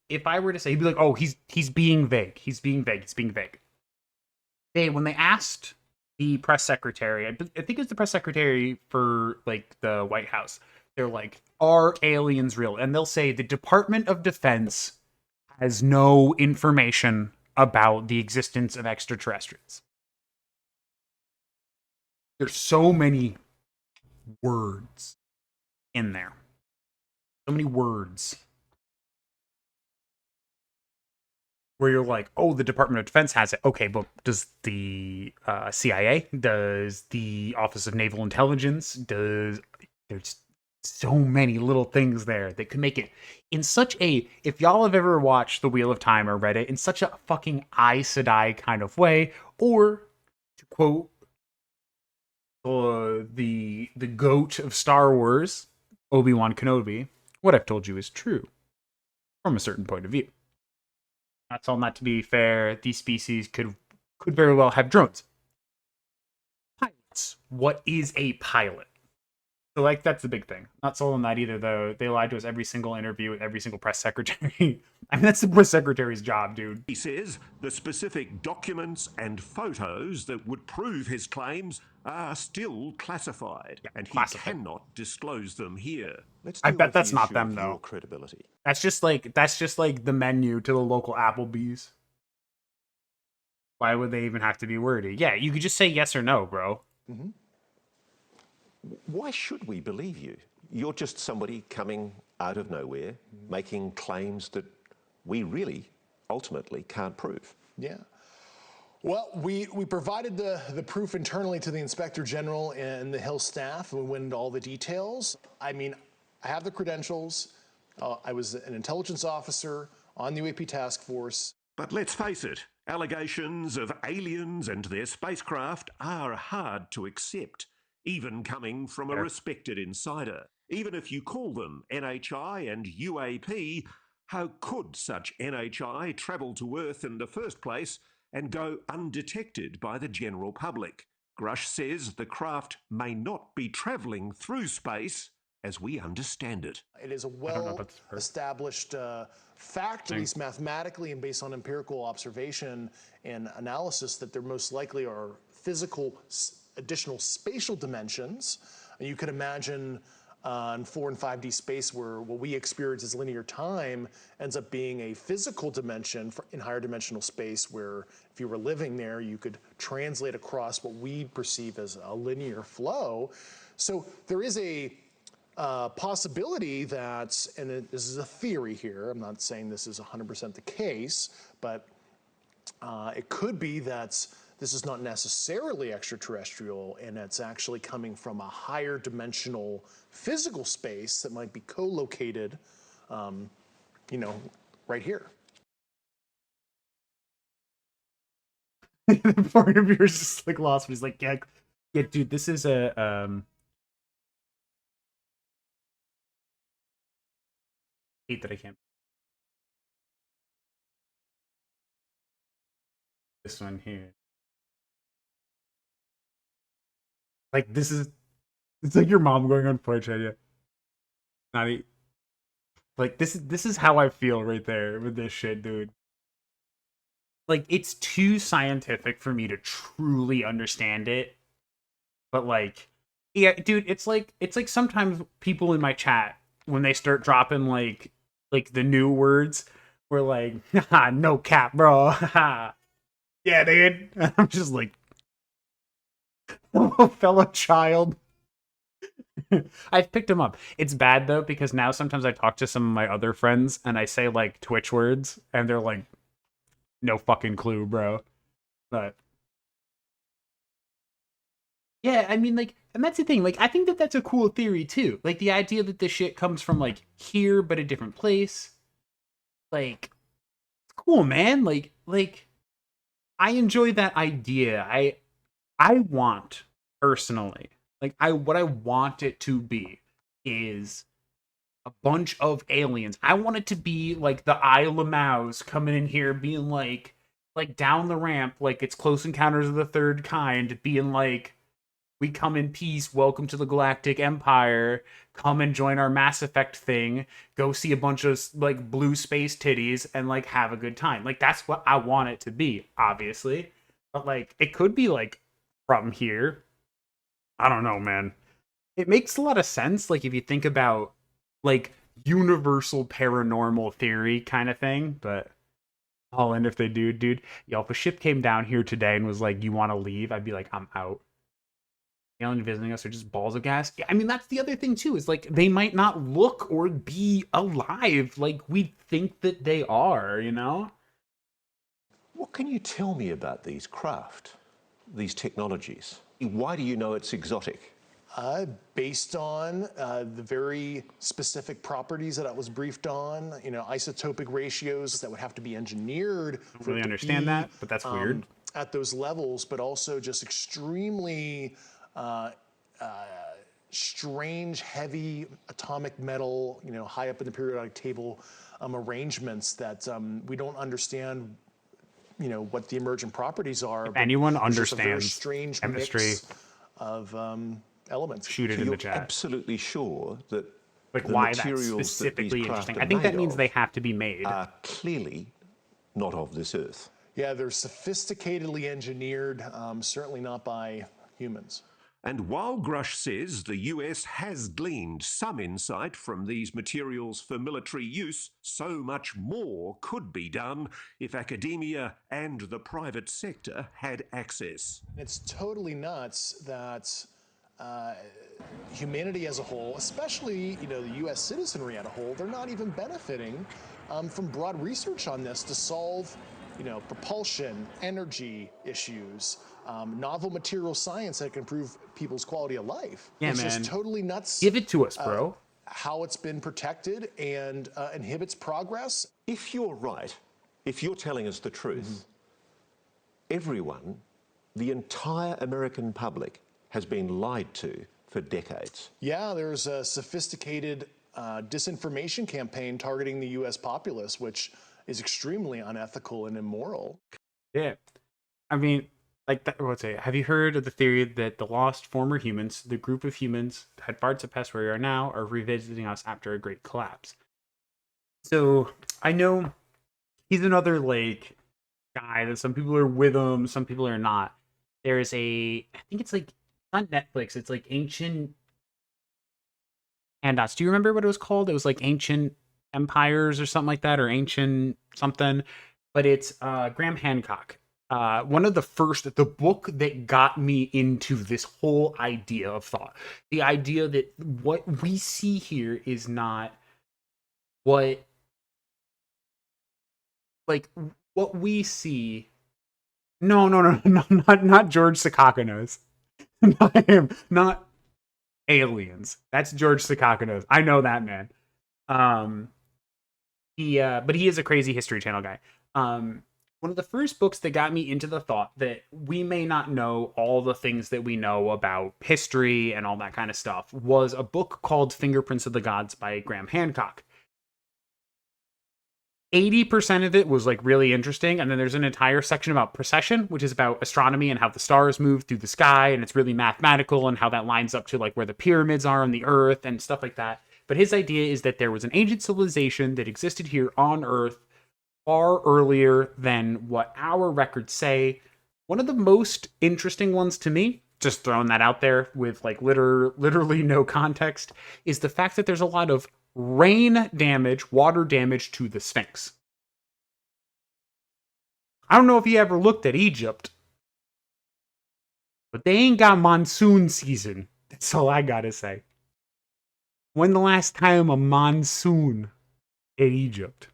if I were to say, he'd be like, oh, he's being vague. He's being vague. When they asked the press secretary, I think it's the press secretary for like the White House. They're like, are aliens real? And they'll say the Department of Defense has no information about the existence of extraterrestrials. There's so many words in there. So many words. Where you're like, oh, the Department of Defense has it. Okay, but does the CIA? Does the Office of Naval Intelligence? There's so many little things there that could make it in such a, if y'all have ever watched The Wheel of Time or read it, in such a fucking Aes Sedai kind of way, or to quote the goat of Star Wars, Obi-Wan Kenobi, what I've told you is true from a certain point of view. That's all. Not to be fair, these species could very well have drones. Pilots. What is a pilot? So, like, that's the big thing. Not sold on that either, though. They lied to us every single interview with every single press secretary. I mean, that's the press secretary's job, dude. He says the specific documents and photos that would prove his claims are still classified, and he cannot disclose them here. I bet that's not them, though. Your credibility. That's just like the menu to the local Applebee's. Why would they even have to be wordy? Yeah, you could just say yes or no, bro. Mm-hmm. Why should we believe you? You're just somebody coming out of nowhere, making claims that we really ultimately can't prove. Yeah. Well, we provided the proof internally to the Inspector General and the Hill staff, and we went into all the details. I mean, I have the credentials. I was an intelligence officer on the UAP task force. But let's face it, allegations of aliens and their spacecraft are hard to accept, even coming from a respected insider. Even if you call them NHI and UAP, how could such NHI travel to Earth in the first place and go undetected by the general public? Grusch says the craft may not be travelling through space as we understand it. It is a well-established fact, at least mathematically and based on empirical observation and analysis, that there most likely are physical additional spatial dimensions. You could imagine in 4 and 5D space where what we experience as linear time ends up being a physical dimension in higher dimensional space, where if you were living there, you could translate across what we perceive as a linear flow. So there is a possibility that, and this is a theory here, I'm not saying this is 100% the case, but it could be that this is not necessarily extraterrestrial, and it's actually coming from a higher dimensional physical space that might be co-located, right here. The point of yours is just like lost. He's like, yeah, dude, this is a hate that I can't. This one here. Like, this is, it's like your mom going on porch at you. Not eat. Like, this is how I feel right there with this shit, dude. Like, it's too scientific for me to truly understand it. But like, yeah, dude, it's like sometimes people in my chat, when they start dropping like the new words, we're like, haha, no cap, bro. Yeah, dude. I'm just like, oh, fellow child. I've picked him up. It's bad though, because now sometimes I talk to some of my other friends and I say like Twitch words and they're like, no fucking clue, bro. But yeah, I mean, like, and that's the thing. Like, I think that that's a cool theory too. Like, the idea that this shit comes from like here but a different place. Like, it's cool, man. Like I enjoy that idea. I want personally, like, what I want it to be is a bunch of aliens. I want it to be like the Isle of Mouse coming in here being like down the ramp, like it's Close Encounters of the Third Kind, being like, we come in peace, welcome to the Galactic Empire, come and join our Mass Effect thing, go see a bunch of like blue space titties and like have a good time. Like, that's what I want it to be, obviously. But like, it could be like from here. I don't know, man. It makes a lot of sense, like, if you think about, like, universal paranormal theory kind of thing, but all in if they do, dude. Yo, if a ship came down here today and was like, you want to leave? I'd be like, I'm out. Alien visiting us are just balls of gas. I mean, that's the other thing, too, is, like, they might not look or be alive like we think that they are, you know? What can you tell me about these craft, these technologies? Why do you know it's exotic? Based on the very specific properties that I was briefed on, isotopic ratios that would have to be engineered I don't really understand that, but that's weird. At those levels, but also just extremely strange, heavy atomic metal, high up in the periodic table arrangements that we don't understand. What the emergent properties are. If anyone understands a very strange chemistry mix of elements. Shoot it in the chat. Absolutely sure that like the why that's materials specifically that these interesting. craft I think that are means made they of have to be made. are clearly not of this earth. Yeah, they're sophisticatedly engineered, certainly not by humans. And while Grusch says the US has gleaned some insight from these materials for military use, so much more could be done if academia and the private sector had access. It's totally nuts that humanity as a whole, especially the U.S. citizenry as a whole, they're not even benefiting from broad research on this to solve propulsion, energy issues, novel material science that can improve people's quality of life. Yeah, it's man. just totally nuts. Give it to us, bro. How it's been protected and inhibits progress. If you're right, if you're telling us the truth, everyone, the entire American public, has been lied to for decades. Yeah, there's a sophisticated disinformation campaign targeting the U.S. populace, which is extremely unethical and immoral. Yeah. I mean, like, what's it? Have you heard of the theory that the lost former humans, the group of humans that had parts of past where we are now, are revisiting us after a great collapse? So I know he's another, like, guy that some people are with him, some people are not. There's I think it's like, on Netflix, it's like Ancient Handouts. Do you remember what it was called? It was like Ancient Empires or something like that, or Ancient something. But it's Graham Hancock. One of the book that got me into this whole idea of thought. The idea that what we see here is not what, like, what we see. No, not George Sakakanos. Not him. Not Aliens. That's George Sakakanos. I know that man. But he is a crazy History Channel guy. One of the first books that got me into the thought that we may not know all the things that we know about history and all that kind of stuff was a book called Fingerprints of the Gods by Graham Hancock. 80% of it was like really interesting, and then there's an entire section about precession, which is about astronomy and how the stars move through the sky, and it's really mathematical and how that lines up to like where the pyramids are on the earth and stuff like that. But his idea is that there was an ancient civilization that existed here on Earth far earlier than what our records say. One of the most interesting ones to me, just throwing that out there with like literally no context, is the fact that there's a lot of rain damage, water damage to the Sphinx. I don't know if you ever looked at Egypt, but they ain't got monsoon season. That's all I gotta say. When the last time a monsoon in Egypt?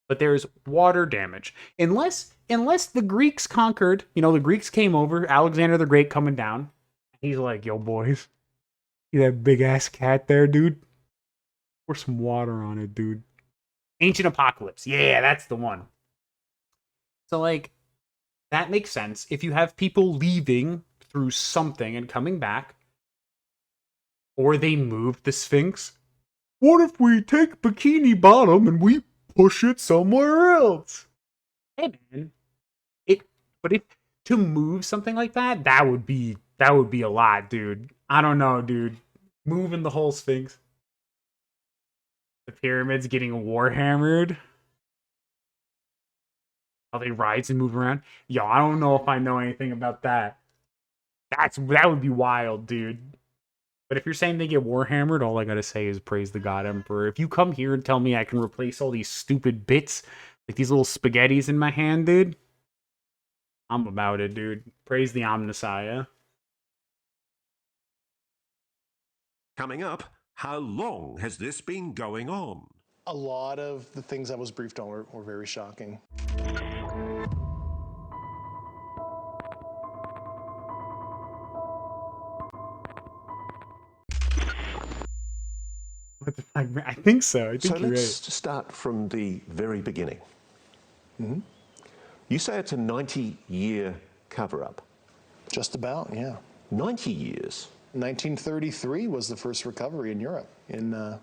But there's water damage. Unless the Greeks conquered, the Greeks came over, Alexander the Great coming down. He's like, yo, boys, see that big ass cat there, dude? Pour some water on it, dude. Ancient Apocalypse. Yeah, that's the one. So, like, that makes sense. If you have people leaving through something and coming back, or they moved the Sphinx, what if we take Bikini Bottom and we push it somewhere else? Hey, man. But if to move something like that, that would be a lot, dude. I don't know, dude. Moving the whole Sphinx. The pyramids getting warhammered. How they rise and move around. Yo, I don't know if I know anything about that. That would be wild, dude. But if you're saying they get warhammered, all I gotta say is praise the God Emperor. If you come here and tell me I can replace all these stupid bits, like these little spaghettis in my hand, dude, I'm about it, dude. Praise the Omnissiah. Coming up, how long has this been going on? A lot of the things I was briefed on were very shocking. What the fuck, man? I think so. I think So you're let's right. start from the very beginning. You say it's a 90-year cover-up. Just about, yeah. 90 years. 1933 was the first recovery in Europe, in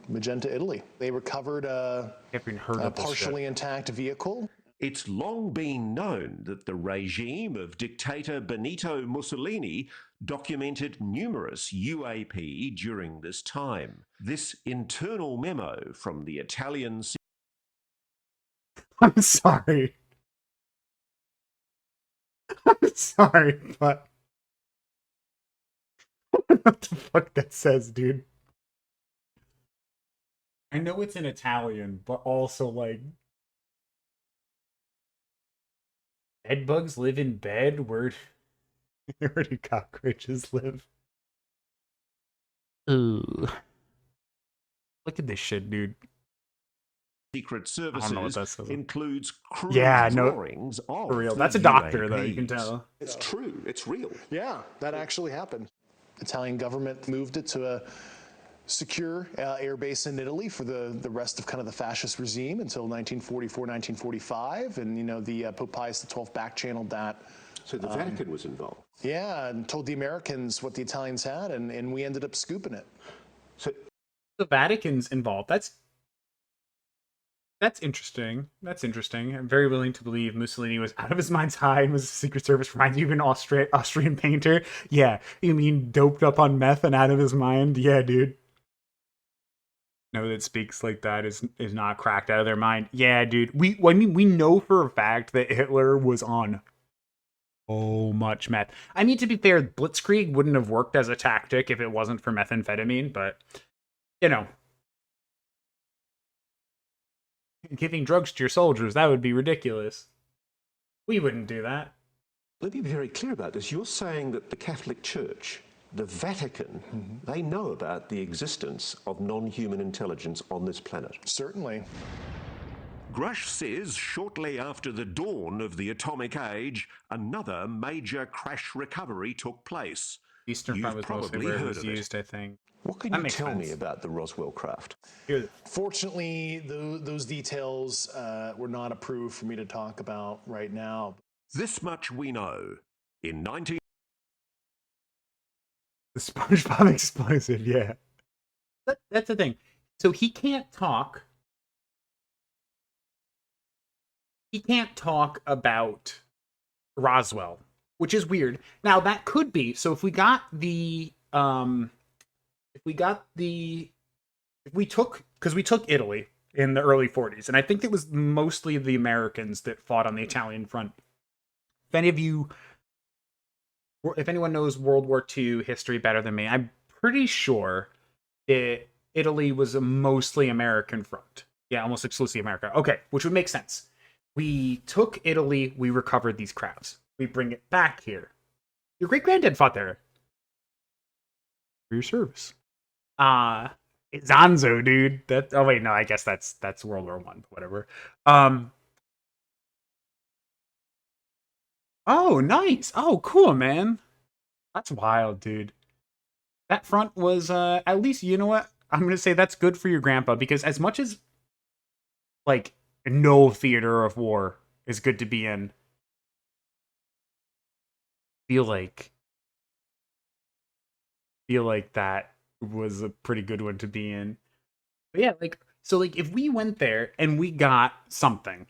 Magenta, Italy. They recovered a partially intact vehicle. It's long been known that the regime of dictator Benito Mussolini documented numerous UAP during this time. This internal memo from the Italian... I'm sorry. I'm sorry, but what the fuck that says, dude? I know it's in Italian, but also like bed bugs live in bed? Where do cockroaches live? Ooh. Look at this shit, dude. Secret Services includes crude drawings of for real. the That's a doctor, UAPs. though, you can tell. It's true. It's real. Yeah, that actually happened. Italian government moved it to a secure air base in Italy for the rest of kind of the fascist regime until 1944, 1945. And, you know, the Pope Pius XII back-channeled that. So the Vatican was involved? Yeah, and told the Americans what the Italians had, and we ended up scooping it. So the Vatican's involved. That's interesting. That's interesting. I'm very willing to believe Mussolini was out of his mind's high and was a Secret Service. Reminds you of an Austrian painter? Yeah. You mean doped up on meth and out of his mind? Yeah, dude. No, that speaks like that is not cracked out of their mind. Yeah, dude. We know for a fact that Hitler was on so much meth. I mean, to be fair, Blitzkrieg wouldn't have worked as a tactic if it wasn't for methamphetamine, but, you know. Giving drugs to your soldiers, that would be ridiculous. We wouldn't do that. Let me be very clear about this. You're saying that the Catholic Church, the Vatican, they know about the existence of non-human intelligence on this planet? Certainly. Grusch says shortly after the dawn of the atomic age, another major crash recovery took place. Eastern Front was mostly where it was used, I think. What can you tell me about the Roswell craft? Fortunately, those details were not approved for me to talk about right now. This much we know. In 19... The SpongeBob explosive, yeah. That's the thing. So he can't talk. He can't talk about Roswell, which is weird. Now, that could be... So if we took Italy in the early 40s, and I think it was mostly the Americans that fought on the Italian front. If anyone knows World War II history better than me, I'm pretty sure Italy was a mostly American front. Yeah, almost exclusively America. Okay, which would make sense. We took Italy, we recovered these crafts. We bring it back here. Your great-granddad fought there. For your service. Zanzo, dude. Oh wait, no, I guess that's World War I, whatever. Oh, nice. Oh, cool, man. That's wild, dude. That front was at least, you know what? I'm gonna say that's good for your grandpa, because as much as like no theater of war is good to be in, feel like that was a pretty good one to be in. But yeah, if we went there and we got something,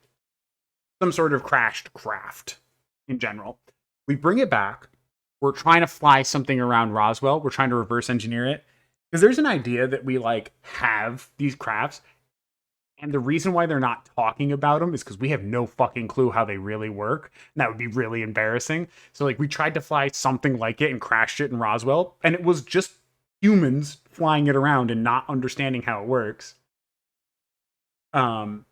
some sort of crashed craft in general, we bring it back, we're trying to fly something around Roswell, we're trying to reverse engineer it, because there's an idea that we have these crafts And the reason why they're not talking about them is because we have no fucking clue how they really work. And that would be really embarrassing. So, like, we tried to fly something like it and crashed it in Roswell. And it was just humans flying it around and not understanding how it works. And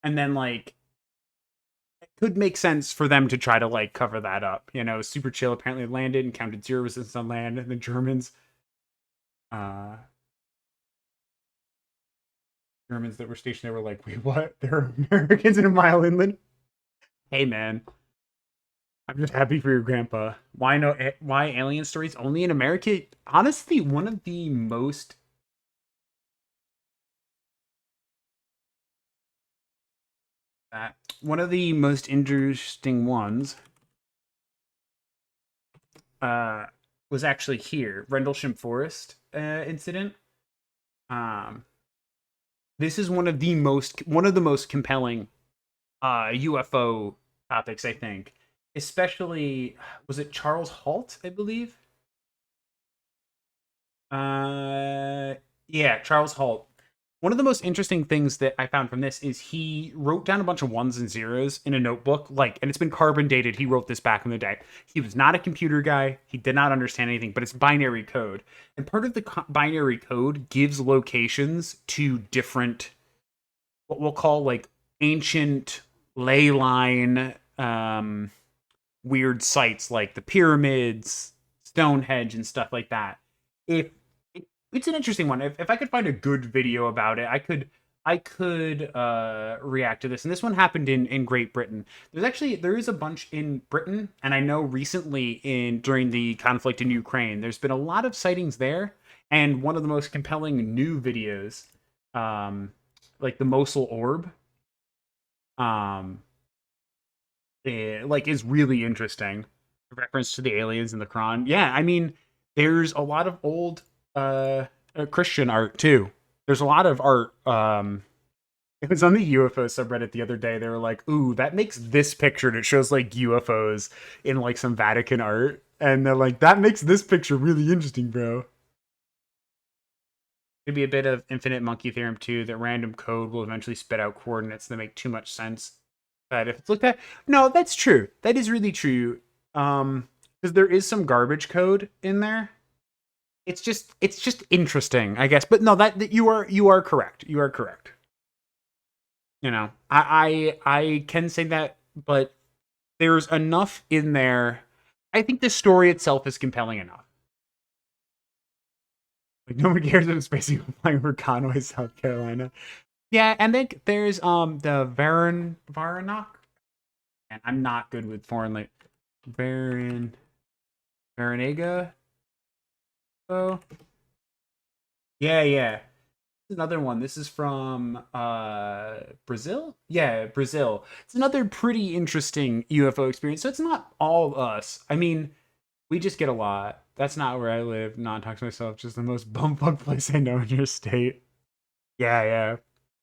then, like, it could make sense for them to try to, like, cover that up. You know, Super Chill apparently landed and counted 0 resistance on land. And the Germans that were stationed there were like, wait, what? There are Americans in a mile inland? Hey, man. I'm just happy for your grandpa. Why alien stories only in America? Honestly, one of the most interesting ones was actually here, Rendlesham Forest incident. This is one of the most compelling UFO topics, I think. Especially, was it Charles Halt, I believe? Yeah, Charles Halt. One of the most interesting things that I found from this is he wrote down a bunch of ones and zeros in a notebook, like, and it's been carbon dated. He wrote this back in the day. He was not a computer guy. He did not understand anything, but it's binary code. And part of the binary code gives locations to different, what we'll call like ancient ley line, weird sites like the pyramids, Stonehenge, and stuff like that. It's an interesting one. If I could find a good video about it, I could react to this. And this one happened in Great Britain. There is a bunch in Britain, and I know recently during the conflict in Ukraine, there's been a lot of sightings there. And one of the most compelling new videos, like the Mosul Orb, is really interesting. Reference to the aliens in the Quran. Yeah, I mean, there's a lot of old Christian art too. There's a lot of art. It was on the UFO subreddit the other day. They were like, "Ooh, that makes this picture." And it shows like UFOs in like some Vatican art, and they're like, "That makes this picture really interesting, bro." Could be a bit of infinite monkey theorem too. That random code will eventually spit out coordinates that make too much sense. But if it's looked at, no, that's true. That is really true. Because there is some garbage code in there. It's just interesting, I guess. But no, that you are correct. You are correct. You know, I can say that, but there's enough in there. I think the story itself is compelling enough. Like, no one cares if space eagle flying over Conway, South Carolina. Yeah, and then there's the Varanok. And I'm not good with foreign like Varanaga. Oh, yeah. Another one. This is from Brazil. Yeah, Brazil. It's another pretty interesting UFO experience. So it's not all us. I mean, we just get a lot. That's not where I live. Not talk to myself. Just the most bumfuck place I know in your state. Yeah.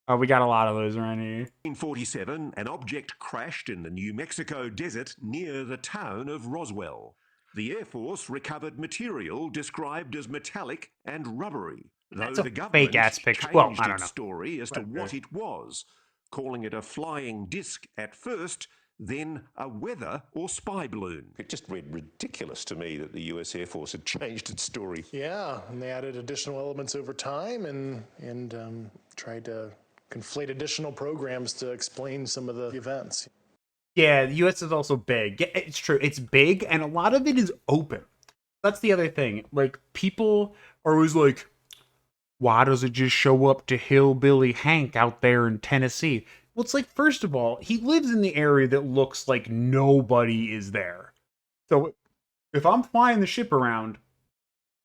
Oh, we got a lot of those around here. 1947, an object crashed in the New Mexico desert near the town of Roswell. The Air Force recovered material described as metallic and rubbery, though the government fake-ass picture. changed Well, I don't its know. story as to what it was, calling it a flying disc at first, then a weather or spy balloon. It just read ridiculous to me that the US Air Force had changed its story. Yeah, and they added additional elements over time and tried to conflate additional programs to explain some of the events. Yeah, the U.S. is also big. Yeah, it's true. It's big, and a lot of it is open. That's the other thing. Like, people are always like, why does it just show up to Hillbilly Hank out there in Tennessee? Well, it's like, first of all, he lives in the area that looks like nobody is there. So if I'm flying the ship around,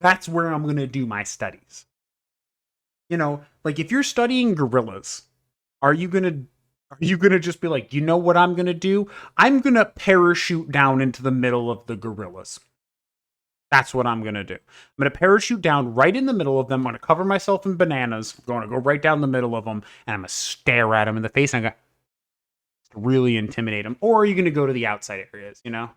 that's where I'm going to do my studies. You know, like, if you're studying gorillas, are you going to just be like, you know what I'm going to do? I'm going to parachute down into the middle of the gorillas. That's what I'm going to do. I'm going to parachute down right in the middle of them. I'm going to cover myself in bananas. I'm going to go right down the middle of them, and I'm going to stare at them in the face, and I'm going to really intimidate them. Or are you going to go to the outside areas, you know?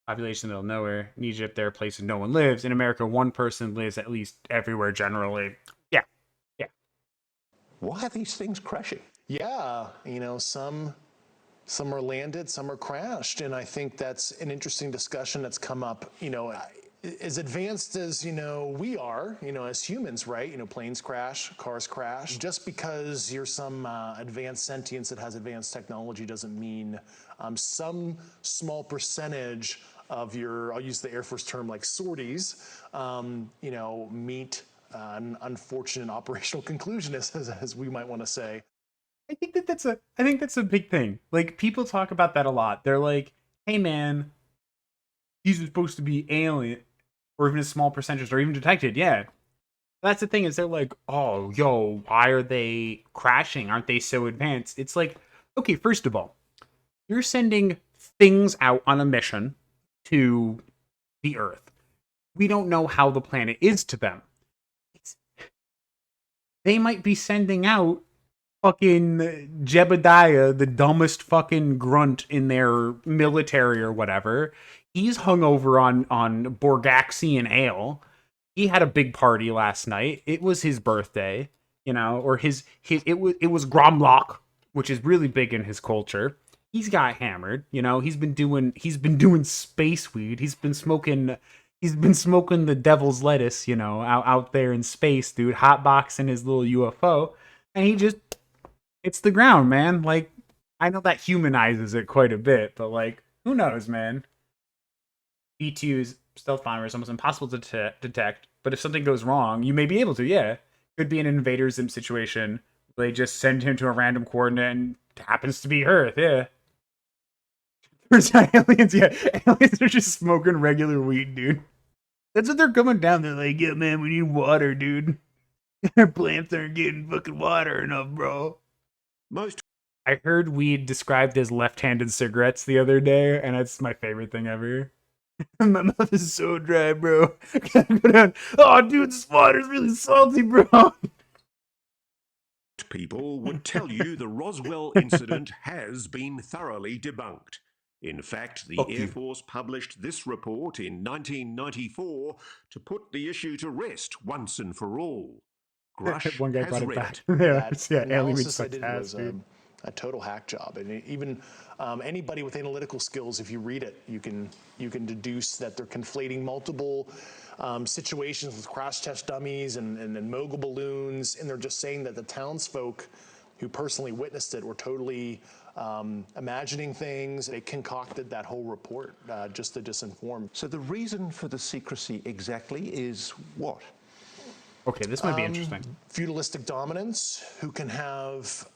Population in the middle of nowhere. In Egypt, there are places no one lives. In America, one person lives at least everywhere generally. Yeah. Why are these things crashing? Yeah, some are landed, some are crashed, and I think that's an interesting discussion that's come up. As advanced as we are, as humans, right? Planes crash, cars crash. Just because you're some advanced sentience that has advanced technology doesn't mean some small percentage of I'll use the Air Force term like sorties, meet an unfortunate operational conclusion, as we might want to say. I think that's a big thing. Like, people talk about that a lot. They're like, "Hey man, these are supposed to be alien or even a small percentage or even detected." Yeah. That's the thing, is they're like, "Oh, yo, why are they crashing? Aren't they so advanced?" It's like, okay, first of all, you're sending things out on a mission to the Earth. We don't know how the planet is to them. They might be sending out fucking Jebediah, the dumbest fucking grunt in their military or whatever. He's hungover on Borgaxian ale. He had a big party last night. It was his birthday, or it was Gromlock, which is really big in his culture. He's got hammered, he's been doing space weed. He's been smoking the devil's lettuce, out there in space, dude, hotboxing his little UFO, and it's the ground, man. Like, I know that humanizes it quite a bit, but like, who knows, man? B2's stealth bomber is almost impossible to detect, but if something goes wrong, you may be able to, yeah. Could be an invader zim situation. They just send him to a random coordinate and it happens to be Earth, yeah. There's aliens, yeah. Aliens are just smoking regular weed, dude. That's what they're coming down. They're like, "Yeah, man, we need water, dude. Our plants aren't getting fucking water enough, bro." I heard weed described as left-handed cigarettes the other day, and it's my favorite thing ever. My mouth is so dry, bro. Oh, dude, this water's really salty, bro. People would tell you the Roswell incident has been thoroughly debunked. In fact, the Air Force published this report in 1994 to put the issue to rest once and for all. Grusch One guy has brought it read back. it. Yeah, alien Analysis I sucks did ass, was dude. a total hack job, and even anybody with analytical skills, if you read it, you can deduce that they're conflating multiple situations with crash test dummies and mogul balloons, and they're just saying that the townsfolk who personally witnessed it were totally imagining things. They concocted that whole report just to disinform. So the reason for the secrecy exactly is what? Okay, this might be interesting. Feudalistic dominance, who can have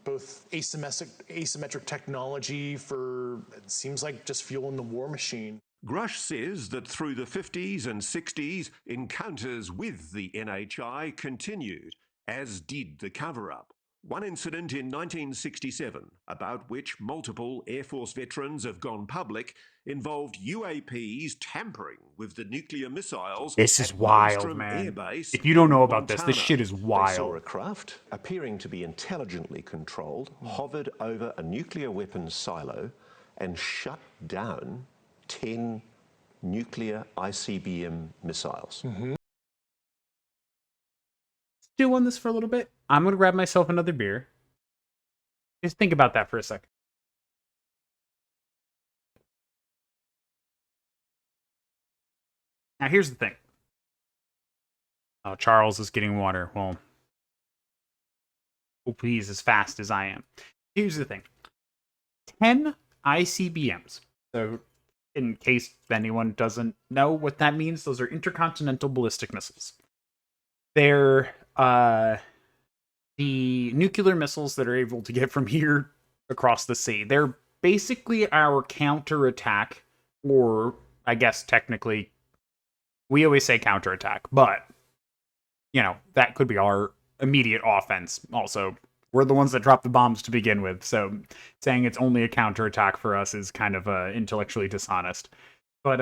both asymmetric technology for, it seems like, just fueling the war machine. Grusch says that through the 50s and 60s, encounters with the NHI continued, as did the cover-up. One incident in 1967, about which multiple Air Force veterans have gone public, involved UAPs tampering with the nuclear missiles. This is at wild, Malmstrom man. Air Base If you don't know in about this Montana. shit is They saw wild. a craft appearing to be intelligently controlled, hovered over a nuclear weapons silo, and shut down 10 nuclear ICBM missiles. Stew on this for a little bit. I'm gonna grab myself another beer. Just think about that for a second. Now, here's the thing. Oh, Charles is getting water. Well, hopefully he's as fast as I am. Here's the thing. 10 ICBMs. So, in case anyone doesn't know what that means, those are intercontinental ballistic missiles. They're the nuclear missiles that are able to get from here across the sea. They're basically our counterattack, or I guess technically, we always say counterattack, but that could be our immediate offense. Also, we're the ones that drop the bombs to begin with, so saying it's only a counterattack for us is kind of intellectually dishonest. But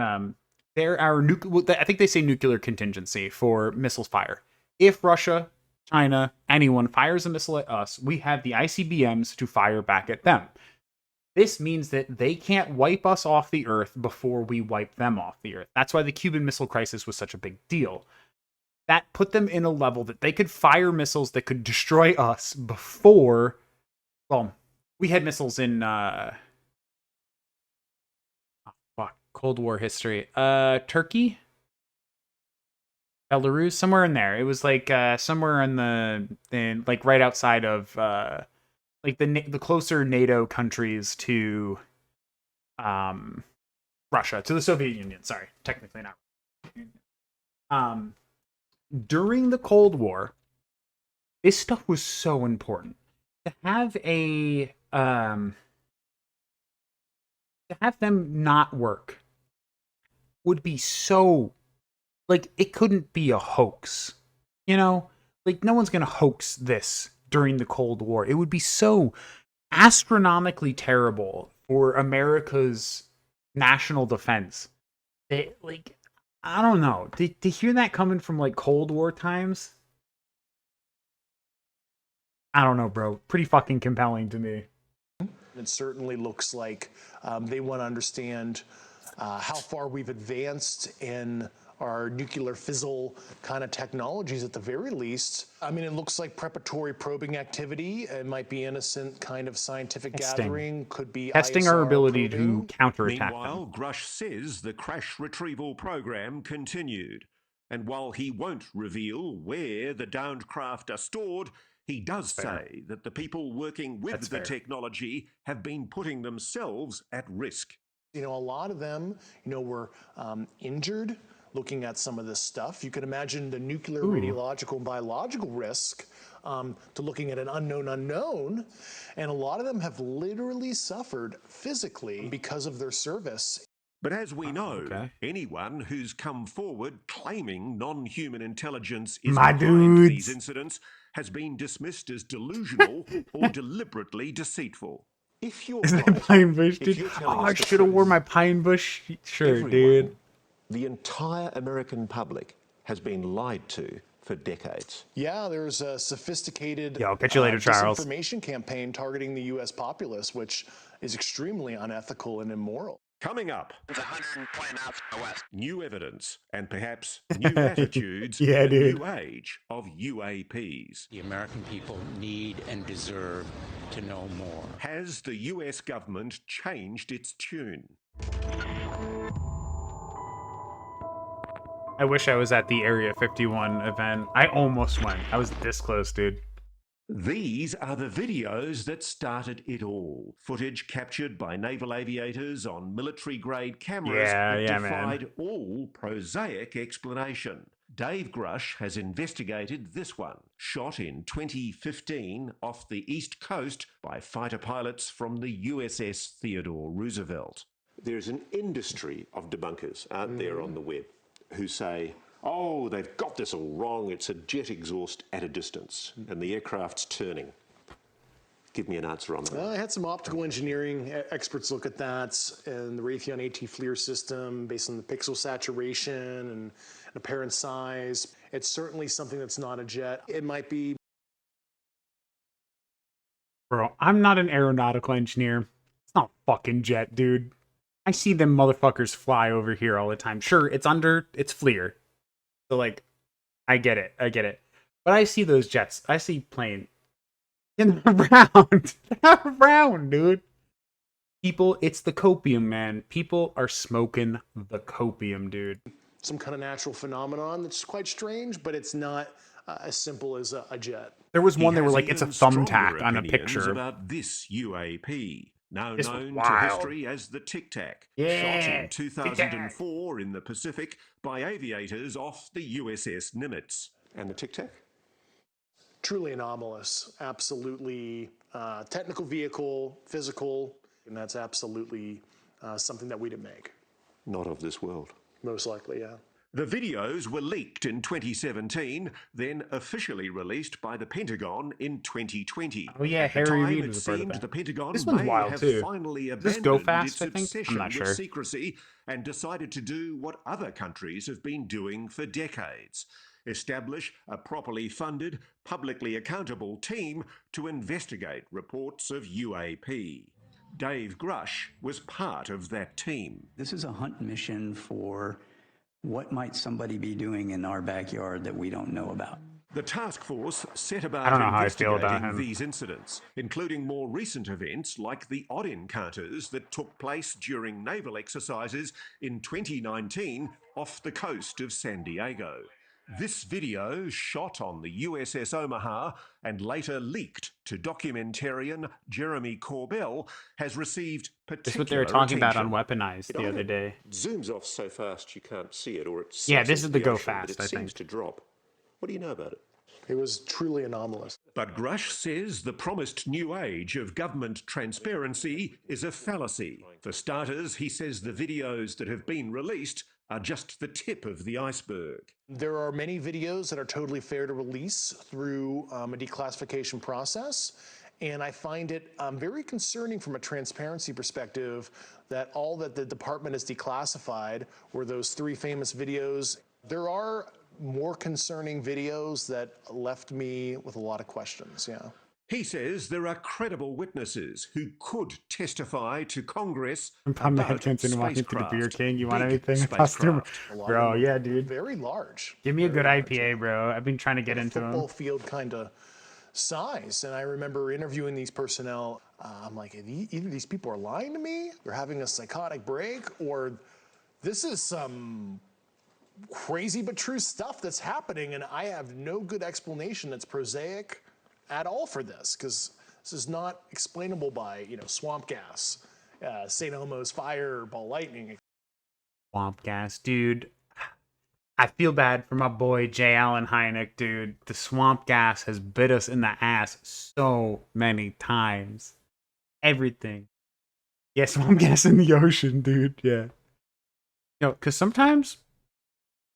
they're our I think they say nuclear contingency for missiles fire. If Russia, China, anyone fires a missile at us, we have the ICBMs to fire back at them. This means that they can't wipe us off the Earth before we wipe them off the Earth. That's why the Cuban Missile Crisis was such a big deal. that put them in a level that they could fire missiles that could destroy us before, well, we had missiles in Cold War history. Turkey? Belarus, somewhere in there. It was like somewhere in like right outside of like the closer NATO countries to Russia, to the Soviet Union. Sorry, technically not. During the Cold War, this stuff was so important. To have to have them not work would be so, like, it couldn't be a hoax. You know? Like, no one's gonna hoax this during the Cold War. It would be so astronomically terrible for America's national defense. Like, I don't know. To hear that coming from, like, Cold War times, I don't know, bro. Pretty fucking compelling to me. It certainly looks like they want to understand how far we've advanced in our nuclear fissile kind of technologies at the very least. I mean, it looks like preparatory probing activity. It might be innocent kind of scientific gathering, could be testing ISR our ability probing. to counterattack Meanwhile, them. Grusch says the crash retrieval program continued. And while he won't reveal where the downed craft are stored, he does say that the people working with the technology have been putting themselves at risk. You know, a lot of them, were injured looking at some of this stuff. You can imagine the nuclear, radiological, and biological risk to looking at an unknown unknown. And a lot of them have literally suffered physically because of their service. But as we know, anyone who's come forward claiming non-human intelligence is behind these incidents has been dismissed as delusional or deliberately deceitful. If you're Is that Pine Bush, dude? Oh, I should have worn my Pine Bush shirt, dude. The entire American public has been lied to for decades. Yeah, there's a sophisticated catch you later, Charles. disinformation campaign targeting the U.S. populace, which is extremely unethical and immoral. Coming up, It's 120 knots to the west. new evidence and perhaps new attitudes Yeah, in the dude. new age of UAPs. The American people need and deserve to know more. Has the US government changed its tune? I wish I was at the Area 51 event. I almost went. I was this close, dude. These are the videos that started it all. Footage captured by naval aviators on military-grade cameras that defied all prosaic explanation. Dave Grusch has investigated this one, shot in 2015 off the East Coast by fighter pilots from the USS Theodore Roosevelt. There's an industry of debunkers out there on the web who say, oh, they've got this all wrong, it's a jet exhaust at a distance, and the aircraft's turning. Give me an answer on that. I had some optical engineering experts look at that, and the Raytheon AT FLIR system, based on the pixel saturation and apparent size. It's certainly something that's not a jet. It might be. Bro, I'm not an aeronautical engineer. It's not a fucking jet, dude. I see them motherfuckers fly over here all the time. Sure, it's FLIR. So, like, I get it. But I see those jets. I see plane in the round, dude. People, it's the copium, man. People are smoking the copium, dude. Some kind of natural phenomenon that's quite strange, but it's not as simple as a jet. There was one that were like, it's a thumbtack on a picture. About this UAP. Now This known was to wild. history as the Tic Tac, Yeah, shot in 2004 in the Pacific by aviators off the USS Nimitz. And the Tic Tac? Truly anomalous, absolutely technical vehicle, physical, and that's absolutely something that we didn't make. Not of this world. Most likely, yeah. The videos were leaked in 2017, then officially released by the Pentagon in 2020. Oh yeah, At the Harry time, Reid it was a part of seemed that. the Pentagon This one's may wild have too. finally Does this abandoned go fast, its I think? obsession I'm not with sure. secrecy and decided to do what other countries have been doing for decades. Establish a properly funded, publicly accountable team to investigate reports of UAP. Dave Grusch was part of that team. This is a hunt mission for What might somebody be doing in our backyard that we don't know about? The task force set about I don't know how I feel about investigating him. these incidents, including more recent events like the odd encounters that took place during naval exercises in 2019 off the coast of San Diego. This video, shot on the USS Omaha and later leaked to documentarian Jeremy Corbell, has received particular This is what they were talking about on attention. Weaponized the other day. Zooms off so fast you can't see it, or it Yeah, sucks this is into the go ocean, but fast, it I seems think. to drop. What do you know about it? It was truly anomalous. But Grusch says the promised new age of government transparency is a fallacy. For starters, he says the videos that have been released are just the tip of the iceberg. There are many videos that are totally fair to release through a declassification process. And I find it very concerning from a transparency perspective that all that the department has declassified were those 3 famous videos. There are more concerning videos that left me with a lot of questions, yeah. He says there are credible witnesses who could testify to Congress I'm about Hanson walking to the Beer spacecraft. King. You want Big anything? Costume? spacecraft. Bro, yeah, dude. Very large. Give me a good Very large, IPA, bro. I've been trying to get into football them. field kind of size. And I remember interviewing these personnel. I'm like, either these people are lying to me, they're having a psychotic break, or this is some crazy but true stuff that's happening, and I have no good explanation that's prosaic at all for this, because this is not explainable by, swamp gas, St. Elmo's fire, ball lightning. Swamp gas, dude. I feel bad for my boy J. Allen Hynek, dude. The swamp gas has bit us in the ass so many times. Everything. Yeah, swamp gas in the ocean, dude. Yeah. Because sometimes,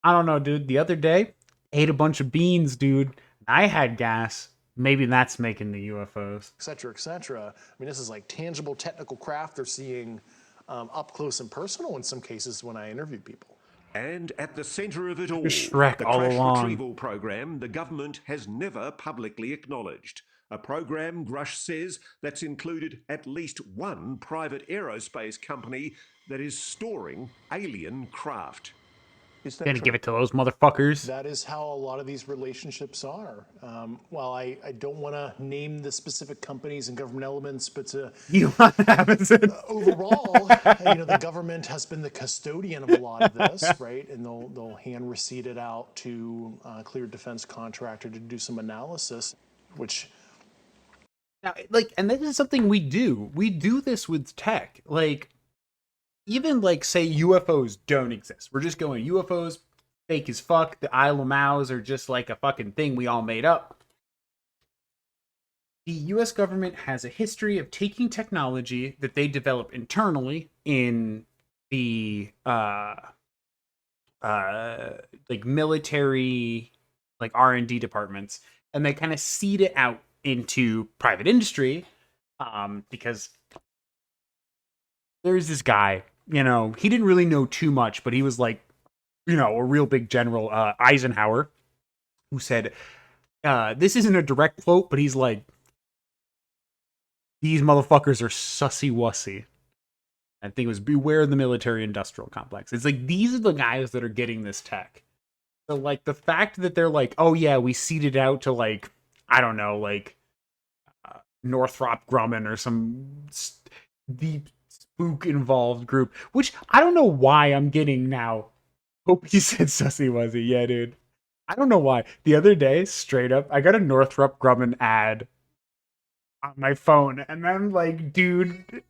I don't know, dude. The other day, ate a bunch of beans, dude. I had gas. Maybe that's making the UFOs. Et cetera, et cetera. I mean, this is like tangible technical craft they're seeing up close and personal in some cases when I interview people. And at the centre of it all, Shrek the all crash along. retrieval program the government has never publicly acknowledged. A program, Grusch says, that's included at least one private aerospace company that is storing alien craft. Is that Gonna true? give it to those motherfuckers. That is how a lot of these relationships are. While I don't want to name the specific companies and government elements, but You want to have it? overall, the government has been the custodian of a lot of this, right? And they'll hand receipt it out to a cleared defense contractor to do some analysis, which. Now, and this is something we do. We do this with tech. Even say UFOs don't exist. We're just going UFOs, fake as fuck. The Isle of Maus are just like a fucking thing we all made up. The US government has a history of taking technology that they develop internally in the military R&D departments, and they kind of seed it out into private industry because there's this guy, he didn't really know too much, but he was a real big general, Eisenhower, who said, this isn't a direct quote, but he's like, these motherfuckers are sussy-wussy. I think it was beware the military-industrial complex. It's these are the guys that are getting this tech. So, the fact that they're oh, yeah, we seeded out to, I don't know, Northrop Grumman or some deep spook-involved group, which I don't know why I'm getting now. Hope you said sussy-wussy. Yeah, dude. I don't know why. The other day, straight up, I got a Northrop Grumman ad on my phone, and I'm like, dude,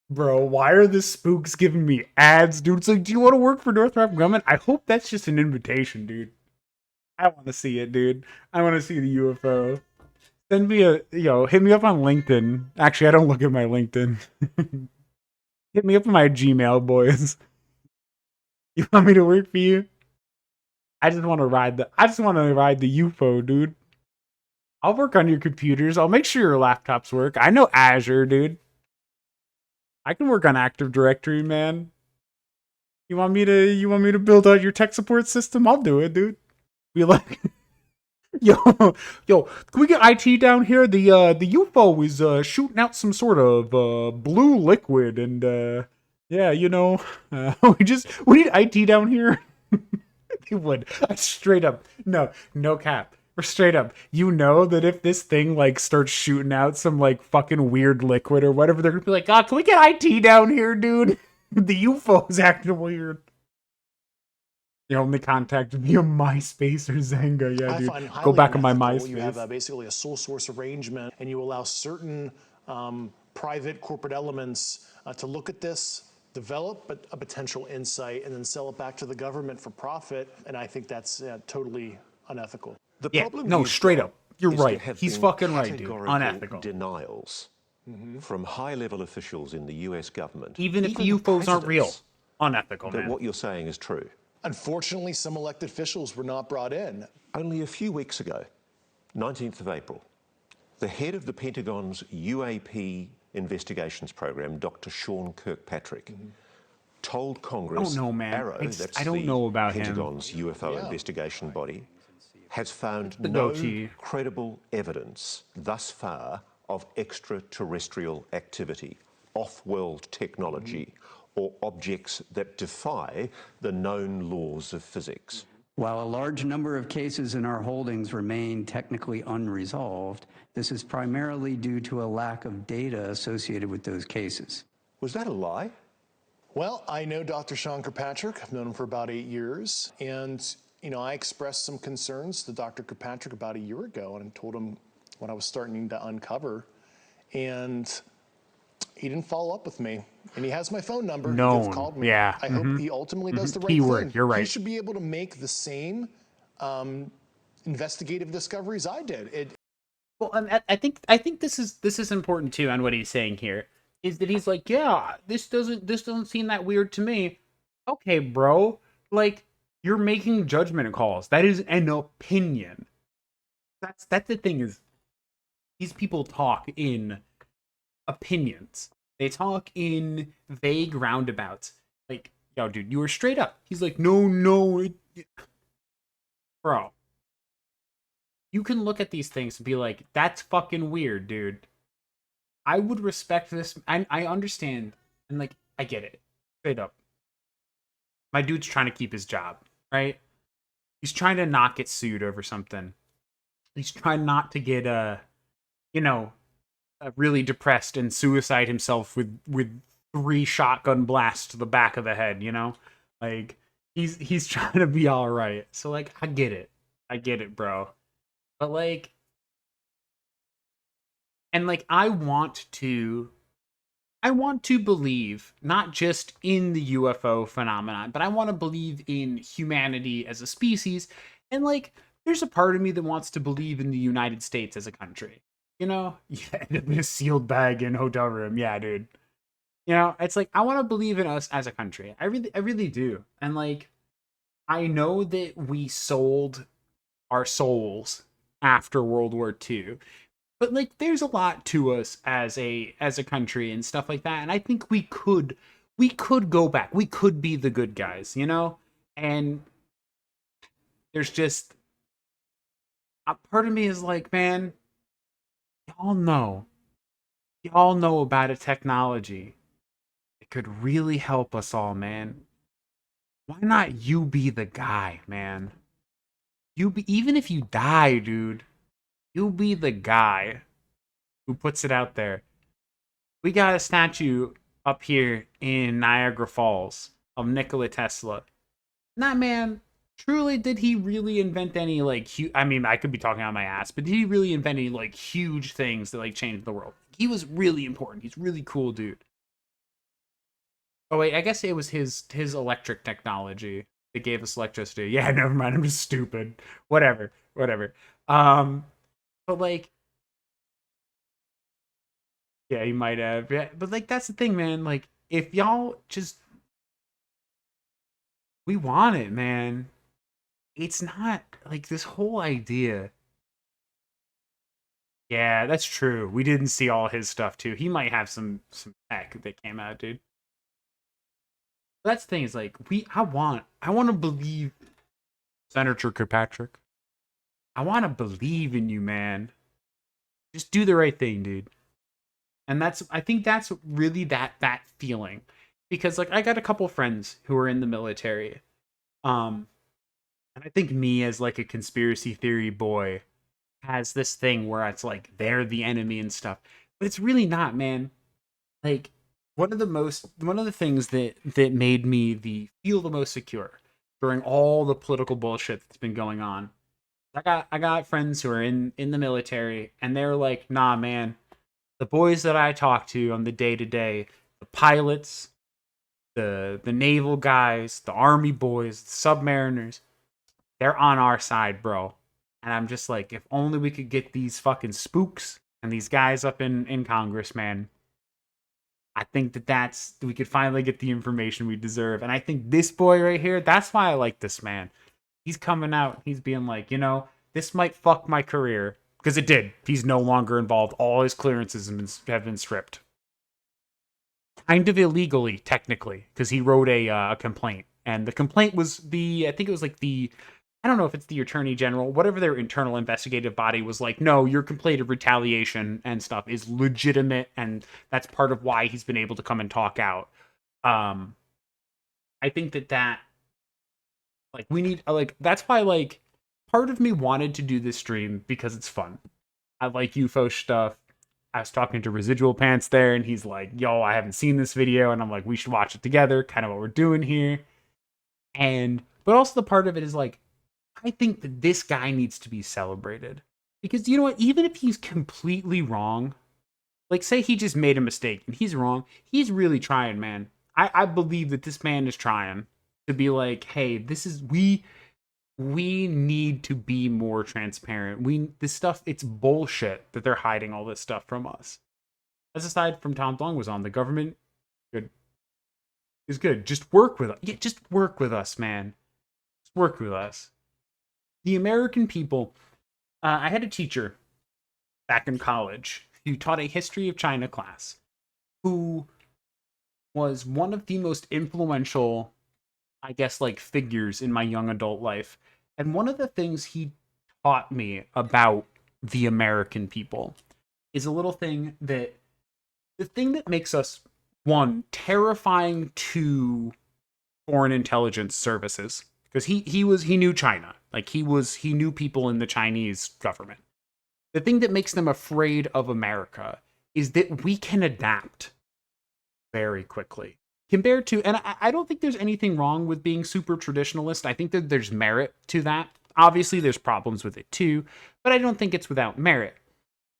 bro, why are the spooks giving me ads, dude? It's do you want to work for Northrop Grumman? I hope that's just an invitation, dude. I want to see it, dude. I want to see the UFO. Send me hit me up on LinkedIn. Actually, I don't look at my LinkedIn. Hit me up on my Gmail, boys. You want me to work for you? I just want to ride the UFO, dude. I'll work on your computers. I'll make sure your laptops work. I know Azure, dude. I can work on Active Directory, man. You want me to build out your tech support system? I'll do it, dude. Be like, yo, can we get IT down here? The UFO is shooting out some sort of blue liquid, and yeah, we need IT down here. They would. Straight up. No cap. Or straight up. You know that if this thing like starts shooting out some like fucking weird liquid or whatever, they're gonna be like, can we get IT down here, dude? The UFO's acting weird. The only contact via MySpace or Zanga. Yeah, dude. Go back on my MySpace. You have basically a sole source arrangement, and you allow certain private corporate elements to look at this, develop a potential insight, and then sell it back to the government for profit. And I think that's totally unethical. The problem no, straight up. You're is right. there have He's been fucking right, dude. categorical Unethical. denials from high-level officials in the US government, Even if the UFOs aren't real. presidents, Unethical, that man. what you're saying is true. Unfortunately, some elected officials were not brought in. Only a few weeks ago, 19th of April, the head of the Pentagon's UAP investigations program, Dr. Sean Kirkpatrick, told Congress Arrow, that's I don't know about him. Pentagon's UFO investigation body, has found The no goatee. credible evidence thus far of extraterrestrial activity, off-world technology, or objects that defy the known laws of physics. While a large number of cases in our holdings remain technically unresolved, this is primarily due to a lack of data associated with those cases. Was that a lie? Well, I know Dr. Sean Kirkpatrick. I've known him for about 8 years. And, I expressed some concerns to Dr. Kirkpatrick about a year ago and told him what I was starting to uncover. And he didn't follow up with me. And he has my phone number. He could have called me. Yeah. I hope he ultimately does the right Keyword, thing. you're right. He should be able to make the same investigative discoveries I did. Well, and I think this is important too on what he's saying here. Is that he's like, yeah, this doesn't seem that weird to me. Okay, bro. Like, you're making judgment calls. That is an opinion. That's the thing is, these people talk in opinions. They talk in vague roundabouts. Like, yo, dude, you were straight up. He's like, no. Bro. You can look at these things and be like, that's fucking weird, dude. I would respect this. I understand. And, like, I get it. Straight up. My dude's trying to keep his job, right? He's trying to not get sued over something. He's trying not to get, really depressed and suicide himself with 3 shotgun blasts to the back of the head, Like, he's trying to be all right. So, like, I get it, bro. But, like, and, like, I want to believe not just in the UFO phenomenon, but I want to believe in humanity as a species. And, like, there's a part of me that wants to believe in the United States as a country. Yeah, in a sealed bag in a hotel room. Yeah, dude. It's like, I want to believe in us as a country. I really do. And, like, I know that we sold our souls after World War II. But, like, there's a lot to us as a country and stuff like that. And I think we could go back. We could be the good guys, And there's just a part of me is like, man, y'all know about a technology that could really help us all, man. Why not you be the guy, man? Even if you die, dude, you be the guy who puts it out there. We got a statue up here in Niagara Falls of Nikola Tesla. And that man, truly, did he really invent any, like, I could be talking out my ass, but did he really invent any, like, huge things that, like, changed the world? He was really important. He's a really cool dude. Oh, wait, I guess it was his electric technology that gave us electricity. Yeah, never mind. I'm just stupid. Whatever. But, like, yeah, he might have. Yeah, but, like, that's the thing, man. Like, if y'all just, we want it, man. It's not, like, this whole idea. Yeah, that's true. We didn't see all his stuff, too. He might have some tech that came out, dude. But that's the thing, is, like, I want to believe, Senator Kirkpatrick. I want to believe in you, man. Just do the right thing, dude. And I think that's really that feeling. Because, like, I got a couple friends who are in the military. And I think me as like a conspiracy theory boy has this thing where it's like they're the enemy and stuff. But it's really not, man. Like one of the things that made me feel the most secure during all the political bullshit that's been going on. I got friends who are in the military and they're like, "Nah, man. The boys that I talk to on the day-to-day, the pilots, the naval guys, the army boys, the submariners, they're on our side, bro." And I'm just like, if only we could get these fucking spooks and these guys up in Congress, man. I think we could finally get the information we deserve. And I think this boy right here, that's why I like this man. He's coming out, he's being like, this might fuck my career. Because it did. He's no longer involved. All his clearances have been stripped. Kind of illegally, technically, because he wrote a complaint. And the complaint was I think it was like I don't know if it's the attorney general, whatever their internal investigative body was like, no, your complaint of retaliation and stuff is legitimate, and that's part of why he's been able to come and talk out. I think that like we need that's why like part of me wanted to do this stream because it's fun. I like UFO stuff. I was talking to Residual Pants there, and he's like, yo, I haven't seen this video, and I'm like, we should watch it together, kind of what we're doing here. But also the part of it is like, I think that this guy needs to be celebrated. Because you know what? Even if he's completely wrong, like say he just made a mistake and he's wrong, he's really trying, man. I believe that this man is trying to be like, hey, we need to be more transparent. This stuff, it's bullshit that they're hiding all this stuff from us. As aside from Tom Dong was on, the government is good. Just work with us. Yeah, just work with us, man. Just work with us. The American people, I had a teacher back in college who taught a history of China class who was one of the most influential, I guess, like figures in my young adult life. And one of the things he taught me about the American people is a little thing that the thing that makes us, one, terrifying to foreign intelligence services, because he knew China. Like he knew people in the Chinese government. The thing that makes them afraid of America is that we can adapt very quickly. Compared to, and I don't think there's anything wrong with being super traditionalist. I think that there's merit to that. Obviously, there's problems with it too, but I don't think it's without merit.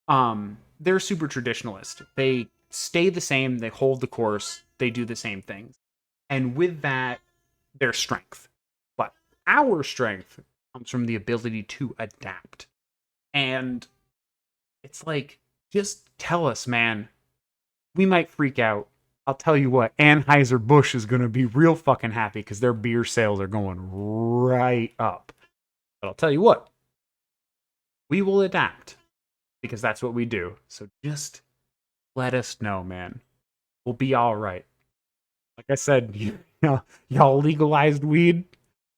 They're super traditionalist. They stay the same, they hold the course, they do the same things. And with that, their strength. But our strength comes from the ability to adapt. And it's like, just tell us, man. We might freak out. I'll tell you what, Anheuser-Busch is going to be real fucking happy because their beer sales are going right up. But I'll tell you what, we will adapt because that's what we do. So just let us know, man. We'll be all right. Like I said, y'all legalized weed.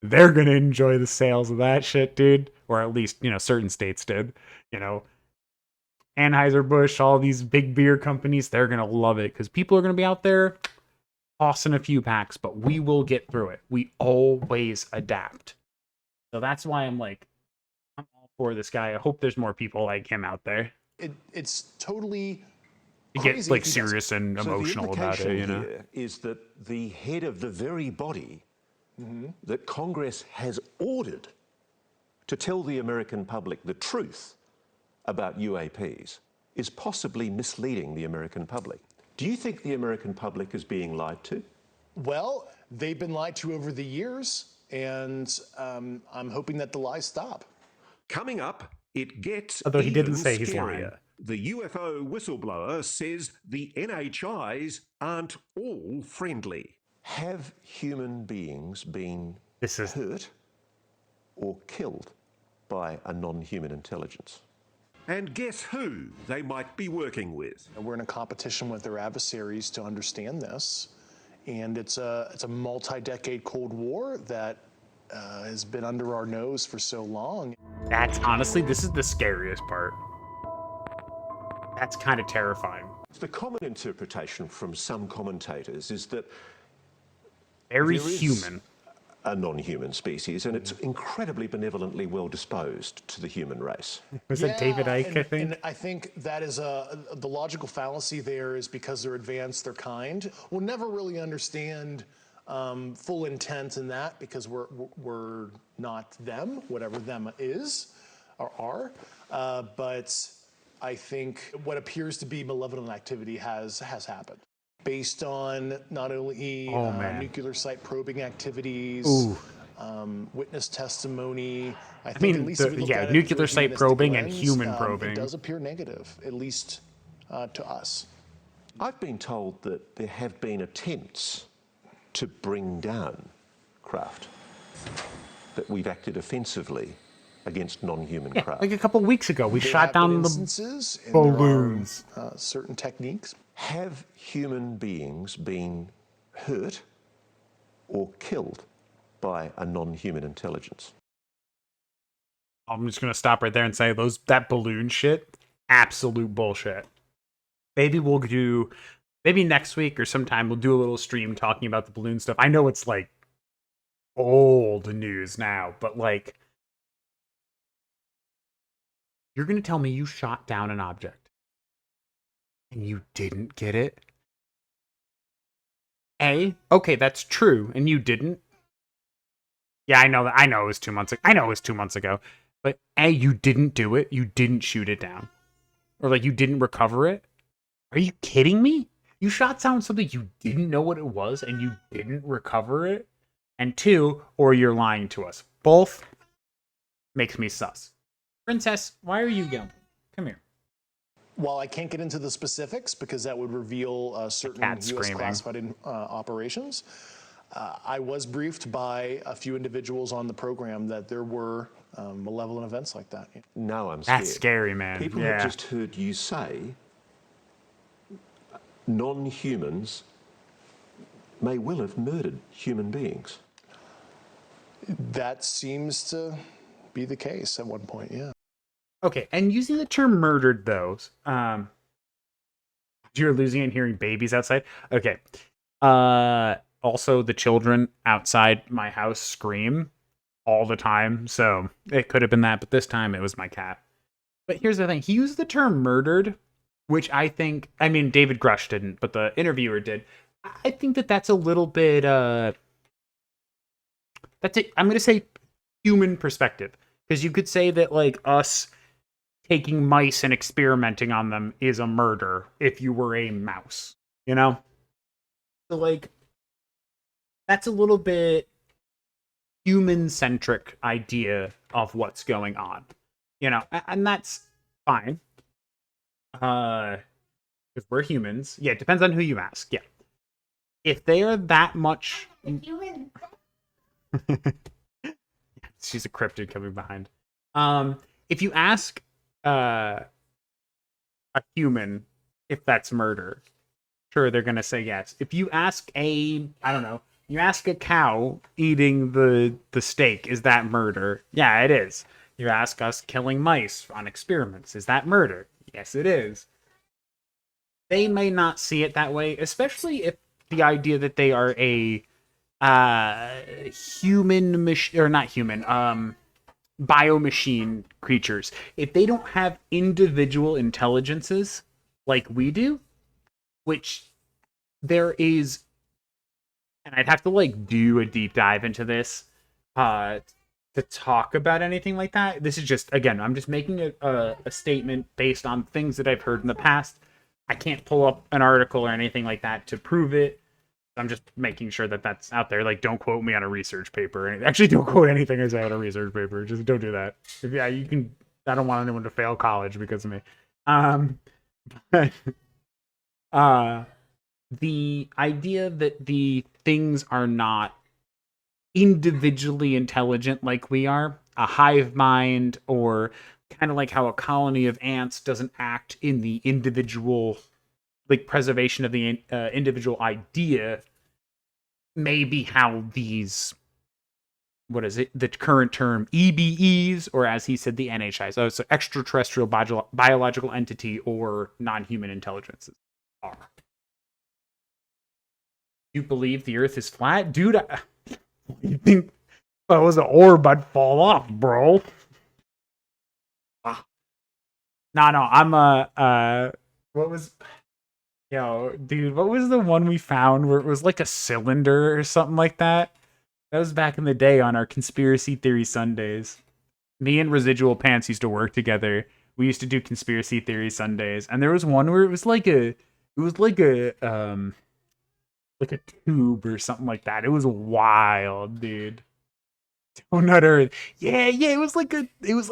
They're going to enjoy the sales of that shit, dude. Or at least, certain states did. Anheuser-Busch, all these big beer companies, they're going to love it because people are going to be out there tossing a few packs, but we will get through it. We always adapt. So that's why I'm all for this guy. I hope there's more people like him out there. It's totally to get like serious and emotional about it, Here is that the head of the very body that Congress has ordered to tell the American public the truth about UAPs is possibly misleading the American public. Do you think the American public is being lied to? Well, they've been lied to over the years, and I'm hoping that the lies stop. Coming up, it gets although he didn't say scarier. He's lying. The UFO whistleblower says the NHIs aren't all friendly. Have human beings been hurt or killed by a non-human intelligence? And guess who they might be working with? We're in a competition with their adversaries to understand this, and it's a multi-decade Cold War that has been under our nose for so long. That's honestly, this is the scariest part. That's kind of terrifying. The common interpretation from some commentators is that very human. a non-human species, and it's incredibly benevolently well disposed to the human race. Was that David Icke, I think? And I think that is the logical fallacy there is because they're advanced, they're kind. We'll never really understand full intent in that because we're not them, whatever them is or are. But I think what appears to be malevolent activity has happened. Based on not only nuclear site probing activities, witness testimony. I think at least if we look at it nuclear through a site probing humanistic and lens, human probing. It does appear negative, at least to us. I've been told that there have been attempts to bring down craft, that we've acted offensively against non-human craft. Like a couple weeks ago, we shot down the balloons. There are, certain techniques. Have human beings been hurt or killed by a non-human intelligence? I'm just gonna stop right there and say that balloon shit, absolute bullshit. Maybe next week or sometime we'll do a little stream talking about the balloon stuff. I know it's like old news now, but like, you're gonna tell me you shot down an object and you didn't get it? Okay, that's true, and you didn't. Yeah, I know it was 2 months ago. But you didn't do it. You didn't shoot it down, or like you didn't recover it. Are you kidding me? You shot down something you didn't know what it was, and you didn't recover it. And 2, or you're lying to us. Both makes me sus. Princess, why are you yelling? Come here. While I can't get into the specifics because that would reveal certain U.S. classified operations, I was briefed by a few individuals on the program that there were malevolent events like that. No, I'm scared. That's scary, man. People have just heard you say non-humans may well have murdered human beings. That seems to be the case at one point, yeah. Okay, and using the term murdered, though, you're losing and hearing babies outside. Okay. Also, the children outside my house scream all the time, so it could have been that, but this time it was my cat. But here's the thing. He used the term murdered, which David Grusch didn't, but the interviewer did. I think that's a little bit, I'm going to say human perspective. Because you could say that, like, us taking mice and experimenting on them is a murder if you were a mouse, you know? So, like, that's a little bit human-centric idea of what's going on, you know? And that's fine. Because we're humans. Yeah, it depends on who you ask, yeah. If they are that much... She's a cryptid coming behind. If you ask a human if that's murder, sure, they're going to say yes. If you ask you ask a cow eating the steak, is that murder? Yeah, it is. You ask us killing mice on experiments, is that murder? Yes, it is. They may not see it that way, especially if the idea that they are a biomachine creatures. If they don't have individual intelligences like we do, which there is, and I'd have to like do a deep dive into this to talk about anything like that. This is just, again, I'm just making a statement based on things that I've heard in the past. I can't pull up an article or anything like that to prove it. I'm just making sure that that's out there. Like, don't quote me on a research paper. Actually, don't quote anything I say on a research paper. Just don't do that. You can. I don't want anyone to fail college because of me. The idea that the things are not individually intelligent like we are, a hive mind, or kind of like how a colony of ants doesn't act in the individual, like, preservation of the individual idea, may be how these, what is it, the current term EBEs, or as he said, the NHIs, so extraterrestrial biological entity or non-human intelligences are. You believe the Earth is flat? Dude, You think if I was an orb, I'd fall off, bro? No, I'm what was, dude, what was the one we found where it was like a cylinder or something like that? That was back in the day on our conspiracy theory Sundays. Me and Residual Pants used to work together. We used to do conspiracy theory Sundays, and there was one where it was like a tube or something like that. It was wild, dude. Donut Earth. Yeah, it was like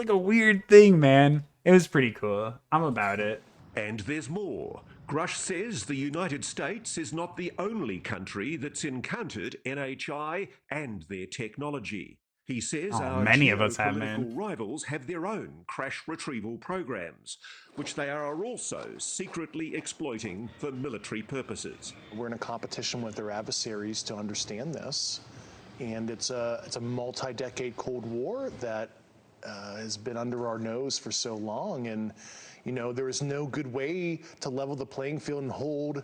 a weird thing, man. It was pretty cool. I'm about it. And there's more. Grusch says the United States is not the only country that's encountered NHI and their technology. He says our many of us have, geopolitical rivals have their own crash retrieval programs, which they are also secretly exploiting for military purposes. We're in a competition with their adversaries to understand this, and it's a multi-decade Cold War that has been under our nose for so long, and there is no good way to level the playing field and hold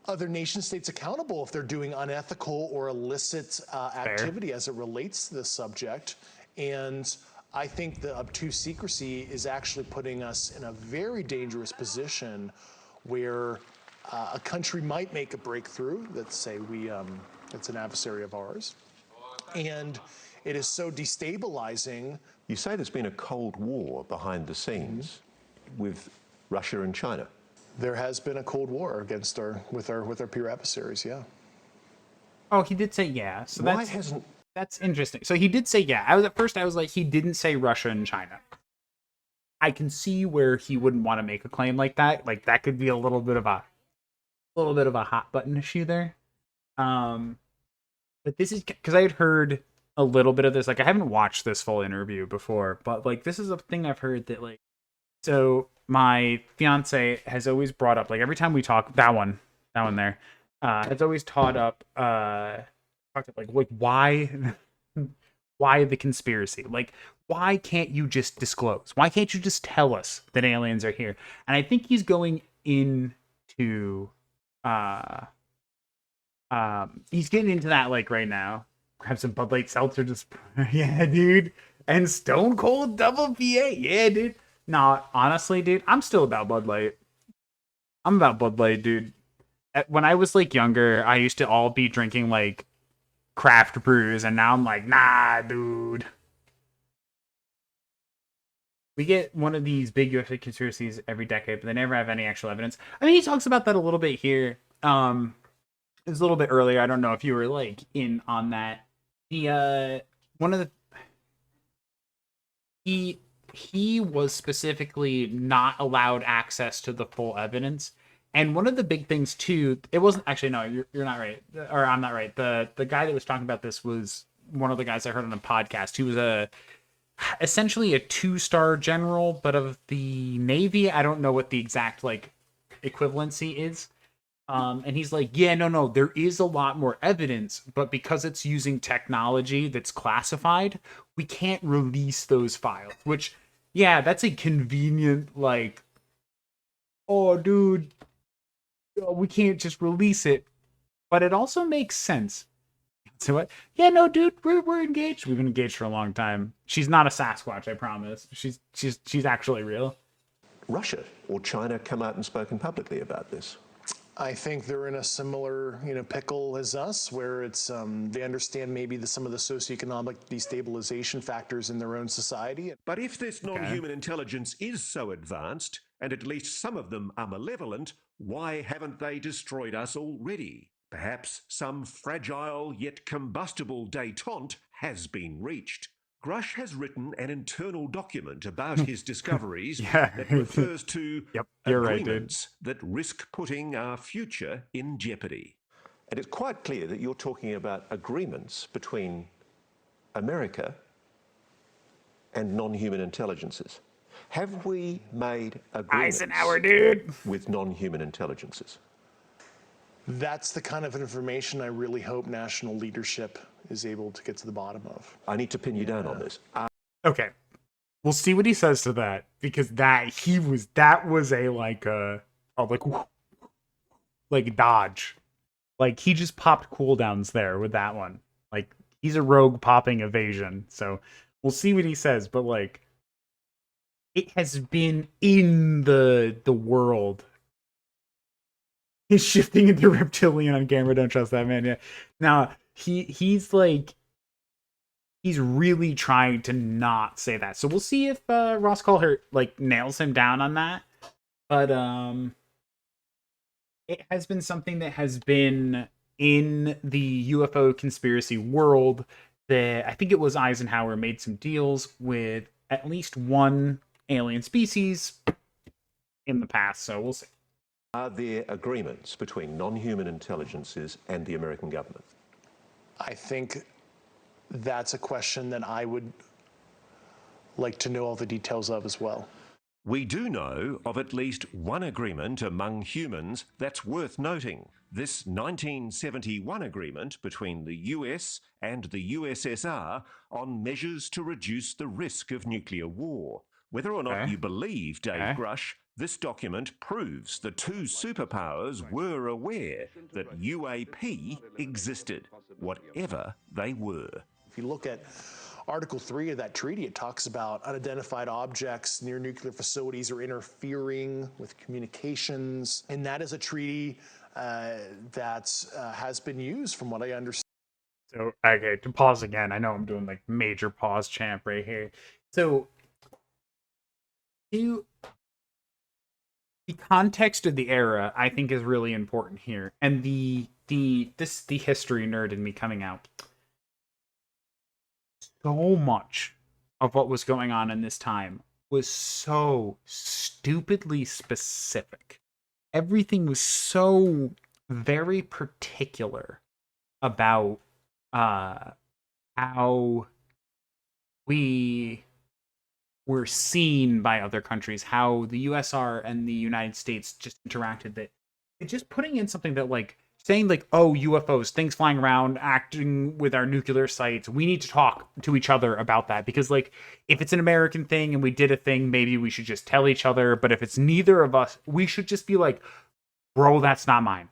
other nation states accountable if they're doing unethical or illicit activity as it relates to this subject. And I think the obtuse secrecy is actually putting us in a very dangerous position where a country might make a breakthrough. Let's say it's an adversary of ours, and it is so destabilizing. You say there's been a Cold War behind the scenes with Russia and China. There has been a Cold War against with our peer adversaries, yeah. Oh, he did say yeah. So why hasn't? That's interesting. So he did say yeah. At first I was like, he didn't say Russia and China. I can see where he wouldn't want to make a claim like that. Like that could be a little bit of a hot button issue there. But this is because I had heard a little bit of this. Like I haven't watched this full interview before, but like this is a thing I've heard that like. So my fiance has always brought up, like every time we talk, that one there, has always talked up like why the conspiracy? Like, why can't you just disclose? Why can't you just tell us that aliens are here? And I think he's going into, he's getting into that like right now. Grab some Bud Light Seltzer, just, yeah, dude. And Stone Cold Double PA, yeah, dude. No, honestly, dude, I'm still about Bud Light. I'm about Bud Light, dude. When I was like younger, I used to all be drinking like craft brews, and now I'm like, nah, dude. We get one of these big UFC conspiracies every decade, but they never have any actual evidence. I mean, he talks about that a little bit here. It was a little bit earlier. I don't know if you were like in on that. He was specifically not allowed access to the full evidence. And one of the big things too, it wasn't actually, no, you're not right. Or I'm not right. The guy that was talking about this was one of the guys I heard on a podcast. He was essentially a 2-star general, but of the Navy. I don't know what the exact like equivalency is. And he's like, yeah, no, there is a lot more evidence, but because it's using technology that's classified, we can't release those files, which, yeah, that's a convenient, like, oh, dude, we can't just release it, but it also makes sense. So what? Yeah, no, dude, we're engaged. We've been engaged for a long time. She's not a Sasquatch, I promise. She's actually real. Russia or China come out and spoken publicly about this? I think they're in a similar, pickle as us, where it's they understand maybe some of the socioeconomic destabilization factors in their own society. But if this non-human intelligence is so advanced, and at least some of them are malevolent, why haven't they destroyed us already? Perhaps some fragile yet combustible détente has been reached. Grusch has written an internal document about his discoveries that refers to agreements that risk putting our future in jeopardy. And it's quite clear that you're talking about agreements between America and non-human intelligences. Have we made agreements Eisenhower, dude, with non-human intelligences? That's the kind of information I really hope national leadership is able to get to the bottom of. I need to pin you down on this. Okay. We'll see what he says to that, because that was a like dodge. Like he just popped cooldowns there with that one. Like He's a rogue popping evasion, so we'll see what he says. But like, it has been in the world. He's shifting into reptilian on camera. Don't trust that man. Yeah. Now he's like, he's really trying to not say that. So we'll see if Ross Colhart like nails him down on that. But it has been something that has been in the UFO conspiracy world. That I think it was Eisenhower made some deals with at least one alien species in the past. So we'll see. Are there agreements between non-human intelligences and the American government? I think that's a question that I would like to know all the details of as well. We do know of at least one agreement among humans that's worth noting. This 1971 agreement between the US and the USSR on measures to reduce the risk of nuclear war. Whether or not you believe Dave Grusch, this document proves the two superpowers were aware that UAP existed, whatever they were. If you look at Article 3 of that treaty, it talks about unidentified objects near nuclear facilities or interfering with communications. And that is a treaty that has been used, from what I understand. So, okay, to pause again. I know I'm doing like major pause champ right here. So, the context of the era, I think, is really important here. And the history nerd in me coming out. So much of what was going on in this time was so stupidly specific. Everything was so very particular about how we were seen by other countries, how the USR and the United States just interacted. That just putting in something that like saying like, oh, UFOs, things flying around, acting with our nuclear sites. We need to talk to each other about that, because like if it's an American thing and we did a thing, maybe we should just tell each other. But if it's neither of us, we should just be like, bro, that's not mine.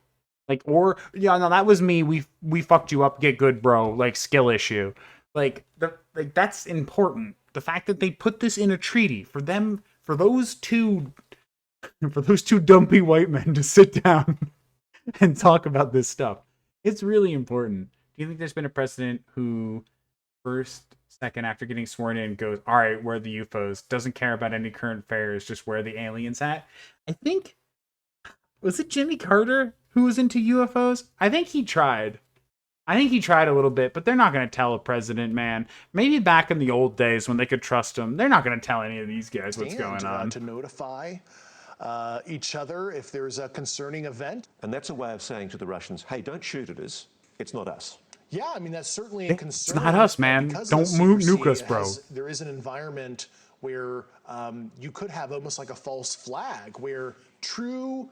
Like, or yeah, no, that was me. We fucked you up. Get good, bro. Like skill issue. Like that's important. The fact that they put this in a treaty for them, for those two dumpy white men to sit down and talk about this stuff. It's really important. Do you think there's been a president who second after getting sworn in goes, all right, where are the UFOs? Doesn't care about any current affairs, just where are the aliens at? I think, was it Jimmy Carter who was into UFOs? I think he tried. a little bit, but they're not going to tell a president, man. Maybe back in the old days when they could trust him, they're not going to tell any of these guys what's going on. To notify each other if there's a concerning event. And that's a way of saying to the Russians, hey, don't shoot at us. It's not us. Yeah, I mean, that's certainly a concern. It's not us, man. Don't nuke us, bro. There is an environment where you could have almost like a false flag, where true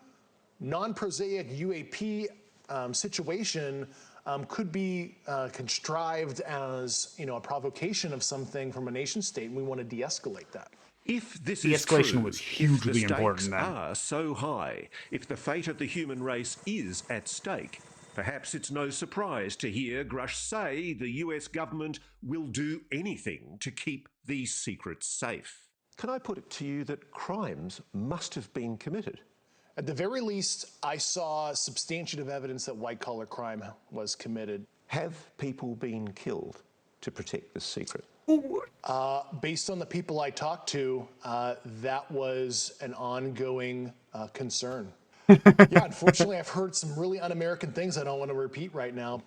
non-prosaic UAP situation could be contrived as, a provocation of something from a nation state, and we want to de-escalate that. If this the is escalation true, was hugely if the stakes important then. are so high, if the fate of the human race is at stake, perhaps it's no surprise to hear Grusch say the US government will do anything to keep these secrets safe. Can I put it to you that crimes must have been committed? At the very least, I saw substantive evidence that white-collar crime was committed. Have people been killed to protect this secret? Based on the people I talked to, that was an ongoing concern. Yeah, unfortunately, I've heard some really un-American things I don't want to repeat right now.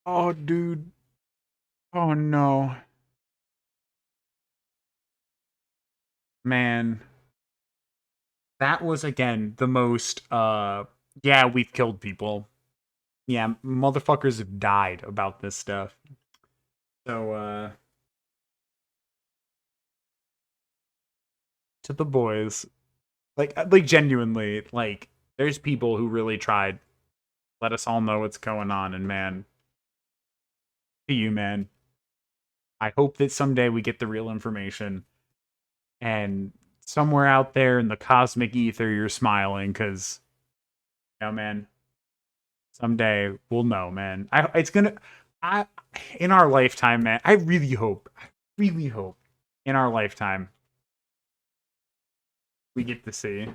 Oh, dude. Oh, no. Man. That was, again, the most, yeah, we've killed people. Yeah, motherfuckers have died about this stuff. So, to the boys, like genuinely, like, there's people who really tried. Let us all know what's going on, and man, to you, man. I hope that someday we get the real information, and somewhere out there in the cosmic ether, you're smiling, because, man, Someday we'll know, man. In our lifetime, man. I really hope in our lifetime we get to see.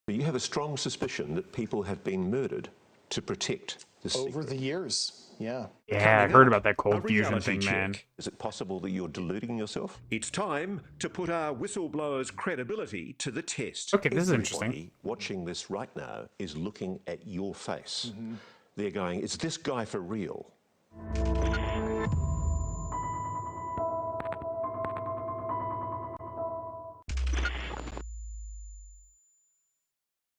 You have a strong suspicion that people have been murdered to protect the secret. Over the years, yeah. Yeah, I heard about that cold fusion reality thing, check. man. Is it possible that you're deluding yourself? It's time to put our whistleblower's credibility to the test. Okay, this is interesting. Everybody watching this right now is looking at your face. They're going, is this guy for real?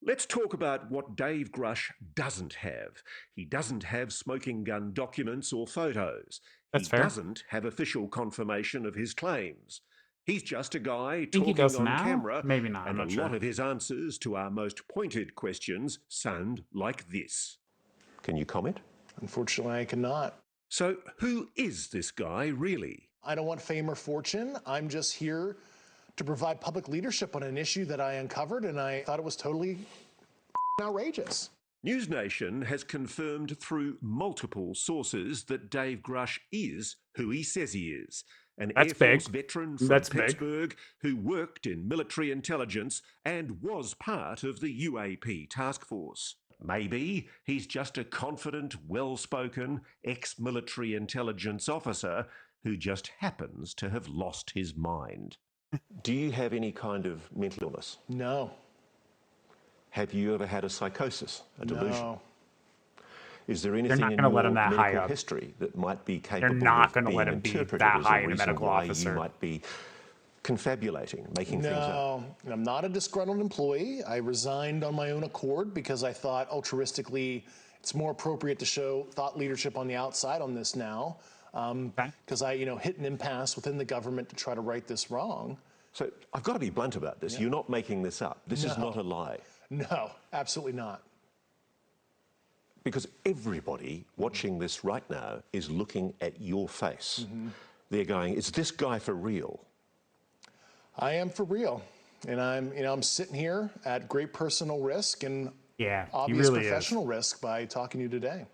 Let's talk about what Dave Grusch doesn't have. He doesn't have smoking gun documents or photos. That's he fair. Doesn't have official confirmation of his claims. He's just a guy Think he talking does on now? camera, Maybe not, I'm and not a sure. lot of his answers to our most pointed questions sound like this. Can you comment? Unfortunately, I cannot. So who is this guy really? I don't want fame or fortune. I'm just here to provide public leadership on an issue that I uncovered, and I thought it was totally outrageous. News Nation has confirmed through multiple sources that Dave Grusch is who he says he is. An That's Air Force big. veteran from That's big. Pittsburgh who worked in military intelligence and was part of the UAP task force. Maybe he's just a confident, well-spoken, ex-military intelligence officer who just happens to have lost his mind. Do you have any kind of mental illness? No. Have you ever had a psychosis, a delusion? No. Is there anything not in gonna your let him that high medical up. history that might be capable not of gonna being let him be interpreted that as high a in a reason medical why officer? you might be confabulating, making things up? No, I'm not a disgruntled employee. I resigned on my own accord because I thought altruistically it's more appropriate to show thought leadership on the outside on this now. Because I, hit an impasse within the government to try to right this wrong. So I've got to be blunt about this. You're not making this up. This is No. not a lie. No, absolutely not. Because everybody watching this right now is looking at your face. They're going, is this guy for real? I am for real. And I'm sitting here at great personal risk and Yeah, he obvious really professional risk by talking to you today.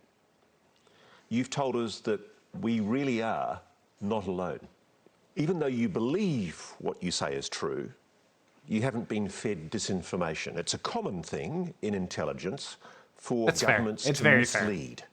You've told us that we really are not alone. Even though you believe what you say is true, you haven't been fed disinformation. It's a common thing in intelligence for That's fair. governments It's to very fair. mislead.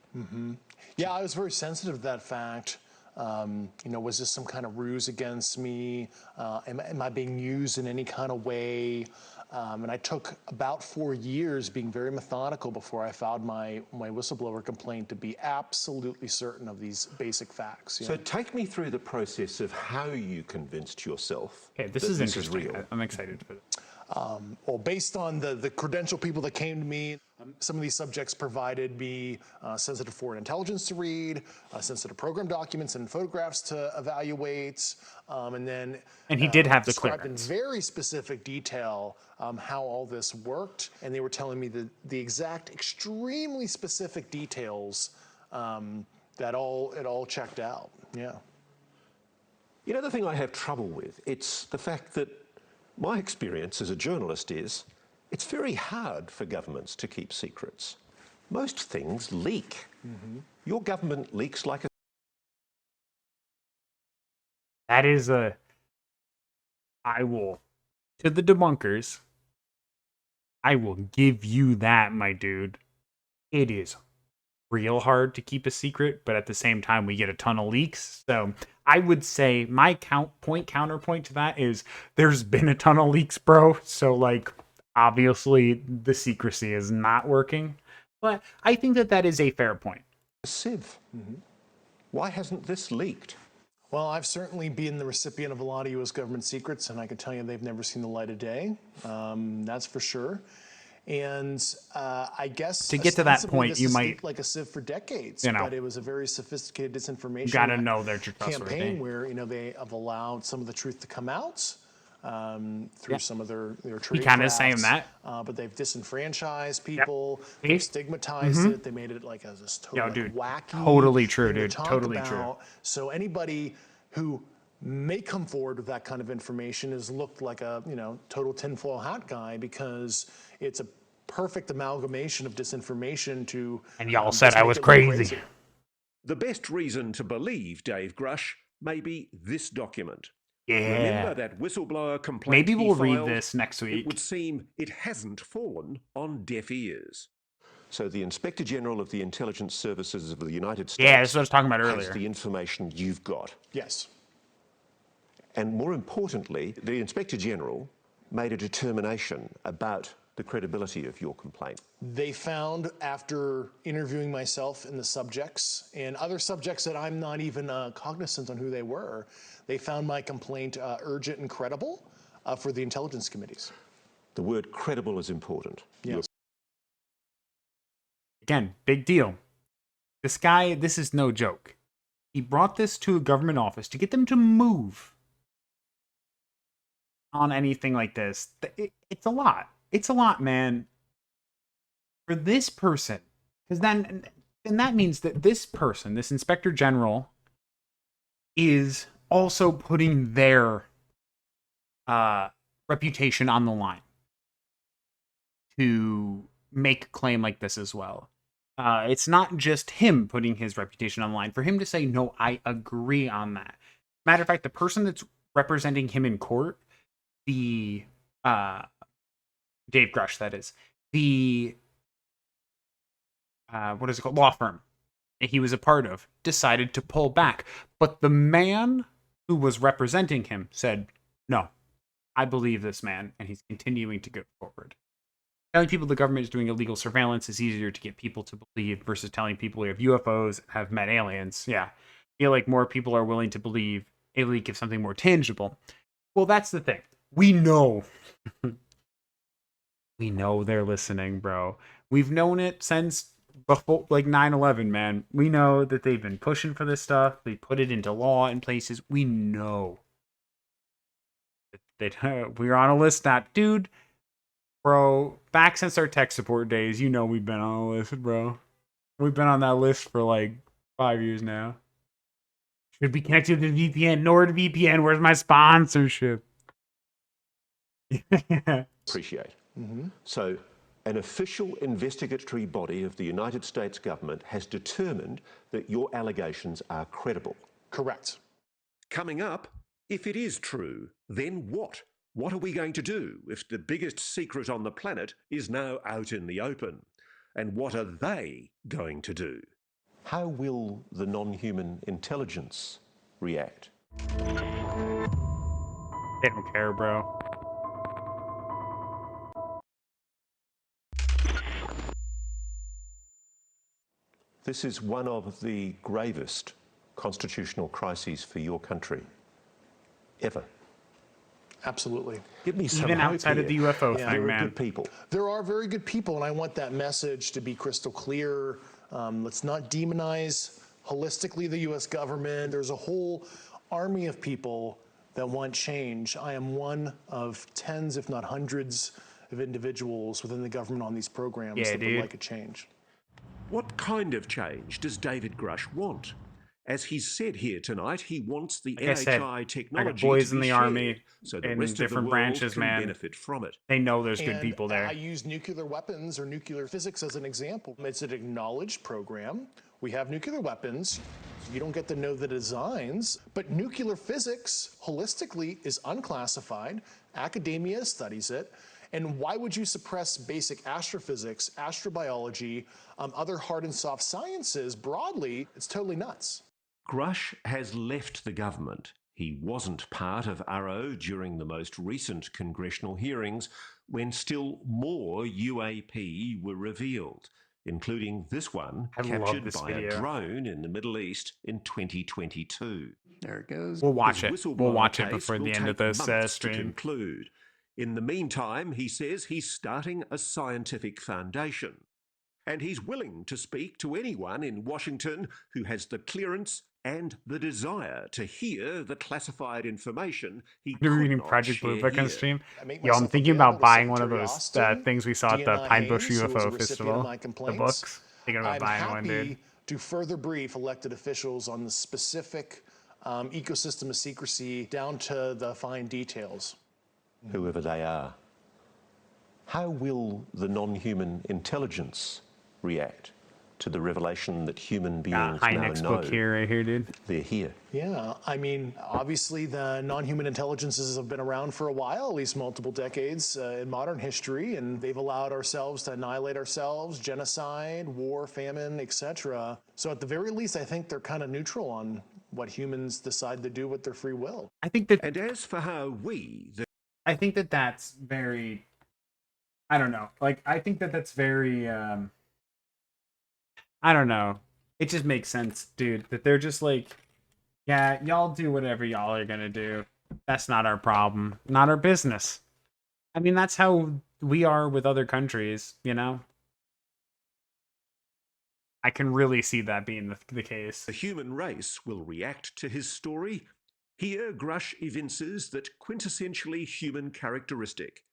Yeah, I was very sensitive to that fact. Was this some kind of ruse against me? Am I being used in any kind of way? And I took about 4 years being very methodical before I filed my whistleblower complaint to be absolutely certain of these basic facts. So take me through the process of how you convinced yourself Okay, this that is this interesting. is real. I'm excited for this. Well, based on the credential people that came to me, some of these subjects provided me sensitive foreign intelligence to read, sensitive program documents and photographs to evaluate, and he did have the described clearance. in very specific detail how all this worked, and they were telling me the exact, extremely specific details that it all checked out. Yeah. You know, the thing I have trouble with, it's the fact that my experience as a journalist is it's very hard for governments to keep secrets. Most things leak. Your government leaks like a... That is I will, to the debunkers, I will give you that, my dude. It is real hard to keep a secret, but at the same time, we get a ton of leaks. So I would say my counterpoint to that is there's been a ton of leaks, bro. So, obviously, the secrecy is not working. But I think that is a fair point. sieve. Why hasn't this leaked? Well, I've certainly been the recipient of a lot of U.S. government secrets, and I can tell you they've never seen the light of day. That's for sure. And I guess to get to that point, this you has might leaked like a sieve for decades. You know, but it was a very sophisticated disinformation. Gotta know their trustworthy. Campaign where they have allowed some of the truth to come out through some of their trade He kind of drafts, saying that. but they've disenfranchised people. See? They've stigmatized it. They made it like as this total dude, wacky. totally true, thing to dude. talk Totally about. true. So anybody who may come forward with that kind of information is looked like a total tinfoil hat guy because it's a perfect amalgamation of disinformation to... And y'all said I was crazy. The best reason to believe Dave Grusch may be this document. Yeah. Remember that whistleblower complaint Maybe we'll read filed? this next week. It would seem it hasn't fallen on deaf ears. So the Inspector General of the Intelligence Services of the United States... Yeah, this is what I was talking about earlier. ...has the information you've got. Yes. And more importantly, the Inspector General made a determination about the credibility of your complaint. They found, after interviewing myself and the subjects, and other subjects that I'm not even cognizant on who they were, they found my complaint urgent and credible for the intelligence committees. The word credible is important. Yes. Again, big deal. This guy, this is no joke. He brought this to a government office to get them to move on anything like this. It's a lot. It's a lot, man. For this person, because then that means that this person, this Inspector General, is also putting their reputation on the line to make a claim like this as well. It's not just him putting his reputation on the line. For him to say, no, I agree on that. Matter of fact, the person that's representing him in court, the Dave Grusch, that is, the what is it called? Law firm he was a part of, decided to pull back. But the man who was representing him said, no, I believe this man, and he's continuing to go forward. Telling people the government is doing illegal surveillance is easier to get people to believe versus telling people we have UFOs, have met aliens. Yeah. I feel like more people are willing to believe a leak of something more tangible. Well, that's the thing. We know. We know they're listening, bro. We've known it since before, like 9/11, man. We know that they've been pushing for this stuff. They put it into law in places. We know that we're on a list now, dude. Bro, back since our tech support days, you know we've been on a list, bro. We've been on that list for like 5 years now. Should be connected to VPN. NordVPN, where's my sponsorship? Appreciate. So an official investigatory body of the United States government has determined that your allegations are credible. Correct. Coming up, if it is true, then what? What are we going to do if the biggest secret on the planet is now out in the open? And what are they going to do? How will the non-human intelligence react? They don't care, bro. This is one of the gravest constitutional crises for your country ever. Absolutely. Give me some even hope outside here. of the UFO Yeah. thing, There are man. good people. There are very good people, and I want that message to be crystal clear. Let's not demonize holistically the U.S. government. There's a whole army of people that want change. I am one of tens, if not hundreds, of individuals within the government on these programs that would like a change. What kind of change does David Grusch want? As he's said here tonight, he wants the Like I said, NHI technology I got boys to in be the shared, army so the in rest of the different world branches, can man. benefit from it. They know there's good And people there. I use nuclear weapons or nuclear physics as an example. It's an acknowledged program. We have nuclear weapons. You don't get to know the designs, but nuclear physics holistically is unclassified. Academia studies it. And why would you suppress basic astrophysics, astrobiology, other hard and soft sciences broadly? It's totally nuts. Grusch has left the government. He wasn't part of ARROW during the most recent congressional hearings when still more UAP were revealed, including this one captured by a drone in the Middle East in 2022. There it goes. We'll watch His it. We'll whistleblower watch it case before will the end of take this months to stream. conclude. In the meantime, he says he's starting a scientific foundation. And he's willing to speak to anyone in Washington who has the clearance and the desire to hear the classified information he You're could reading not Project share Blueprint on here. stream. I make Yo, I'm myself thinking available about to buying one of Secretary those Austin, things we saw at the Deanna Pine Bush Haynes, who was a UFO recipient of Festival. my The complaints. books. Thinking about I'm buying one, dude. happy to further brief elected officials on the specific ecosystem of secrecy down to the fine details. Whoever they are. How will the non-human intelligence react to the revelation that human beings now Hynek's know book here, right here, dude. they're here? Yeah, I mean, obviously the non-human intelligences have been around for a while, at least multiple decades in modern history, and they've allowed ourselves to annihilate ourselves, genocide, war, famine, etc. So at the very least, I think they're kind of neutral on what humans decide to do with their free will. I think that, And as for how we, I think that that's very, I don't know. Like, I think that that's very, I don't know. It just makes sense, dude, that they're just like, yeah, y'all do whatever y'all are gonna do. That's not our problem. Not our business. I mean, that's how we are with other countries, you know? I can really see that being the case. the human race will react to his story, here Grusch evinces that quintessentially human characteristic,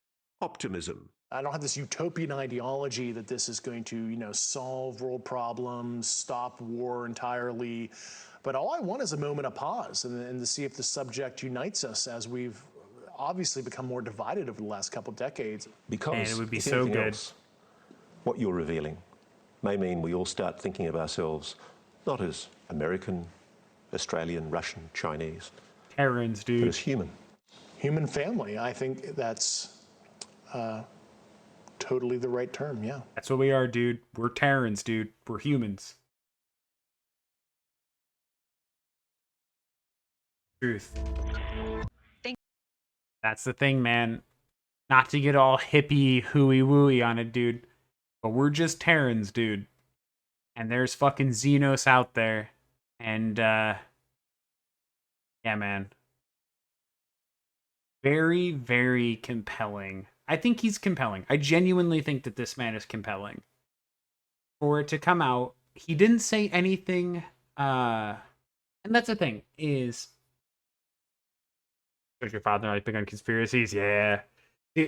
optimism. I don't have this utopian ideology that this is going to, solve world problems, stop war entirely. But all I want is a moment of pause and to see if the subject unites us as we've obviously become more divided over the last couple decades. Because And it would be if so anything good. else, what you're revealing may mean we all start thinking of ourselves not as American, Australian, Russian, Chinese, Terrans, but dude. as human. Human family, I think that's totally the right term, yeah. That's what we are, dude. We're Terrans, dude. We're humans. Truth. That's the thing, man. Not to get all hippie, hooey wooey on it, dude. But we're just Terrans, dude. And there's fucking Xenos out there. And, yeah, man. Very, very compelling. I think he's compelling. I genuinely think that this man is compelling. For it to come out, he didn't say anything, and that's the thing, is... Does your father like big on conspiracies? Yeah.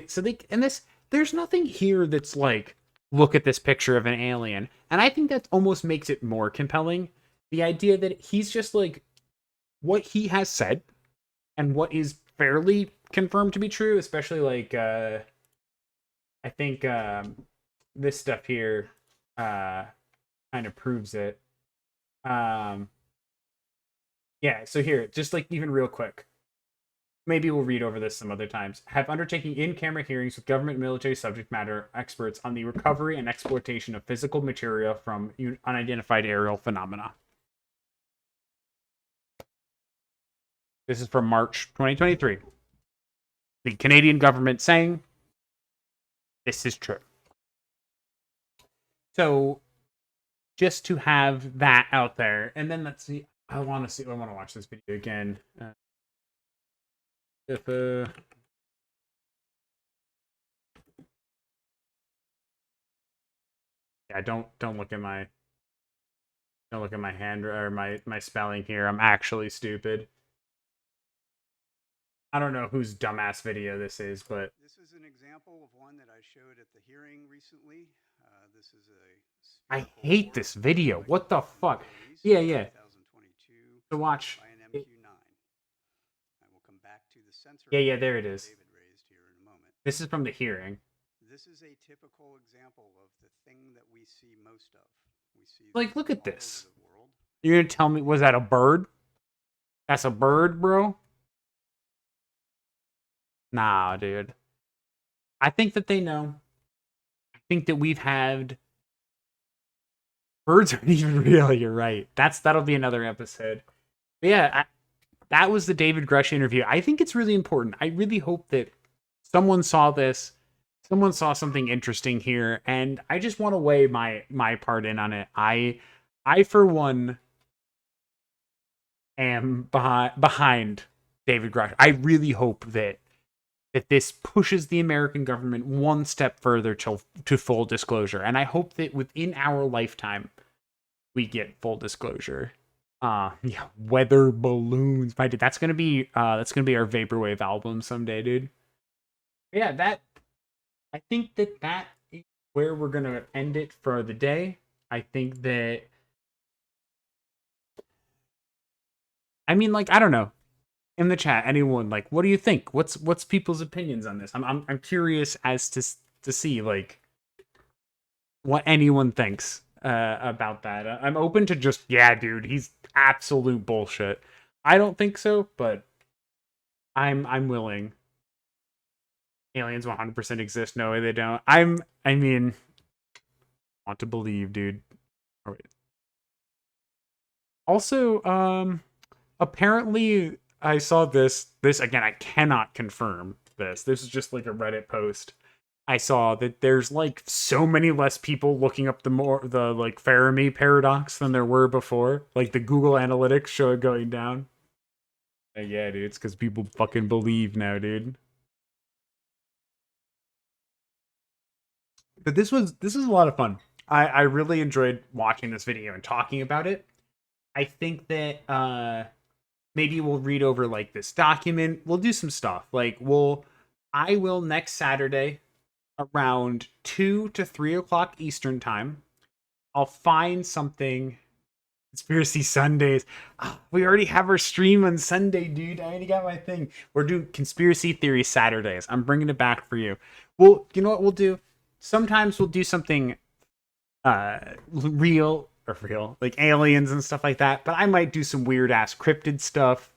So there's nothing here that's like, look at this picture of an alien. And I think that almost makes it more compelling. The idea that he's just like, what he has said and what is fairly confirmed to be true, especially like, I think this stuff here kind of proves it. Yeah, so here, just like even real quick. Maybe we'll read over this some other times. Have undertaken in-camera hearings with government and military subject matter experts on the recovery and exploitation of physical material from unidentified aerial phenomena. This is from March 2023. The Canadian government saying this is true. So, just to have that out there, and then let's see. I want to watch this video again. Yeah, don't look at my hand or my spelling here. I'm actually stupid. I don't know whose dumbass video this is, but this is an example of one that I showed at the hearing recently. This is I hate this video. What the fuck? Yeah. 2022 To watch. by an MQ-9. I will come back to the sensor. Yeah, there it is. David raised here in a moment. This is from the hearing. This is a typical example of the thing that we see most of. We see Like, look at all this. over the world. You're gonna tell me, was that a bird? That's a bird, bro? Nah, dude. I think that they know. I think that we've had... Birds aren't even real, you're right. That'll be another episode. But yeah, that was the David Grusch interview. I think it's really important. I really hope that someone saw this. Someone saw something interesting here, and I just want to weigh my part in on it. I for one, am behind David Grusch. I really hope that this pushes the American government one step further to full disclosure, and I hope that within our lifetime we get full disclosure. Yeah, weather balloons, my dude. That's gonna be our vaporwave album someday, dude. Yeah, I think that is where we're gonna end it for the day. I think that, I mean, like, I don't know. In the chat, anyone, like, what do you think? What's people's opinions on this? I'm curious as to see like what anyone thinks about that. I'm open to just, yeah, dude, he's absolute bullshit. I don't think so, but I'm willing. Aliens 100% exist. No, they don't. I mean, want to believe, dude. Oh, wait. Also, apparently I saw this again, I cannot confirm this. This is just like a Reddit post. I saw that there's like so many less people looking up the like Fermi paradox than there were before. Like the Google Analytics show it going down. Yeah, dude, it's because people fucking believe now, dude. But this was a lot of fun. I really enjoyed watching this video and talking about it. I think that maybe we'll read over like this document. We'll do some stuff. Like I will next Saturday around 2 to 3 o'clock Eastern time. I'll find something. Conspiracy Sundays. Oh, we already have our stream on Sunday, dude. I already got my thing. We're doing Conspiracy Theory Saturdays. I'm bringing it back for you. Well, you know what we'll do? Sometimes we'll do something real, like aliens and stuff like that. But I might do some weird ass cryptid stuff.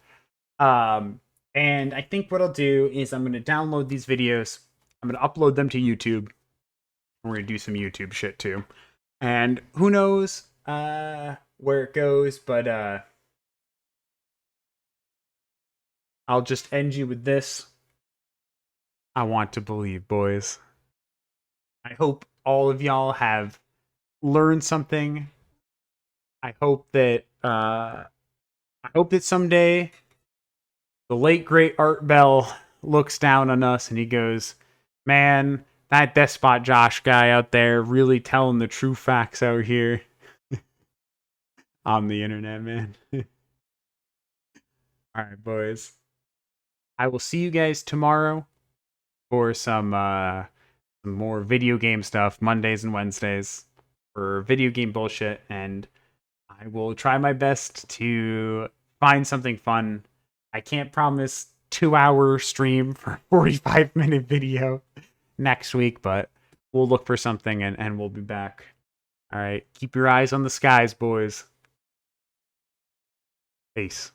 And I think what I'll do is I'm going to download these videos. I'm going to upload them to YouTube. We're going to do some YouTube shit too. And who knows where it goes, but I'll just end you with this. I want to believe, boys. I hope all of y'all have learned something. I hope that someday the late great Art Bell looks down on us and he goes, "Man, that Despot Josh guy out there really telling the true facts out here." On the internet, man. Alright, boys. I will see you guys tomorrow for some more video game stuff, Mondays and Wednesdays, for video game bullshit, and I will try my best to find something fun. I can't promise 2-hour stream for 45-minute video next week, but we'll look for something and we'll be back. Alright, keep your eyes on the skies, boys. Peace.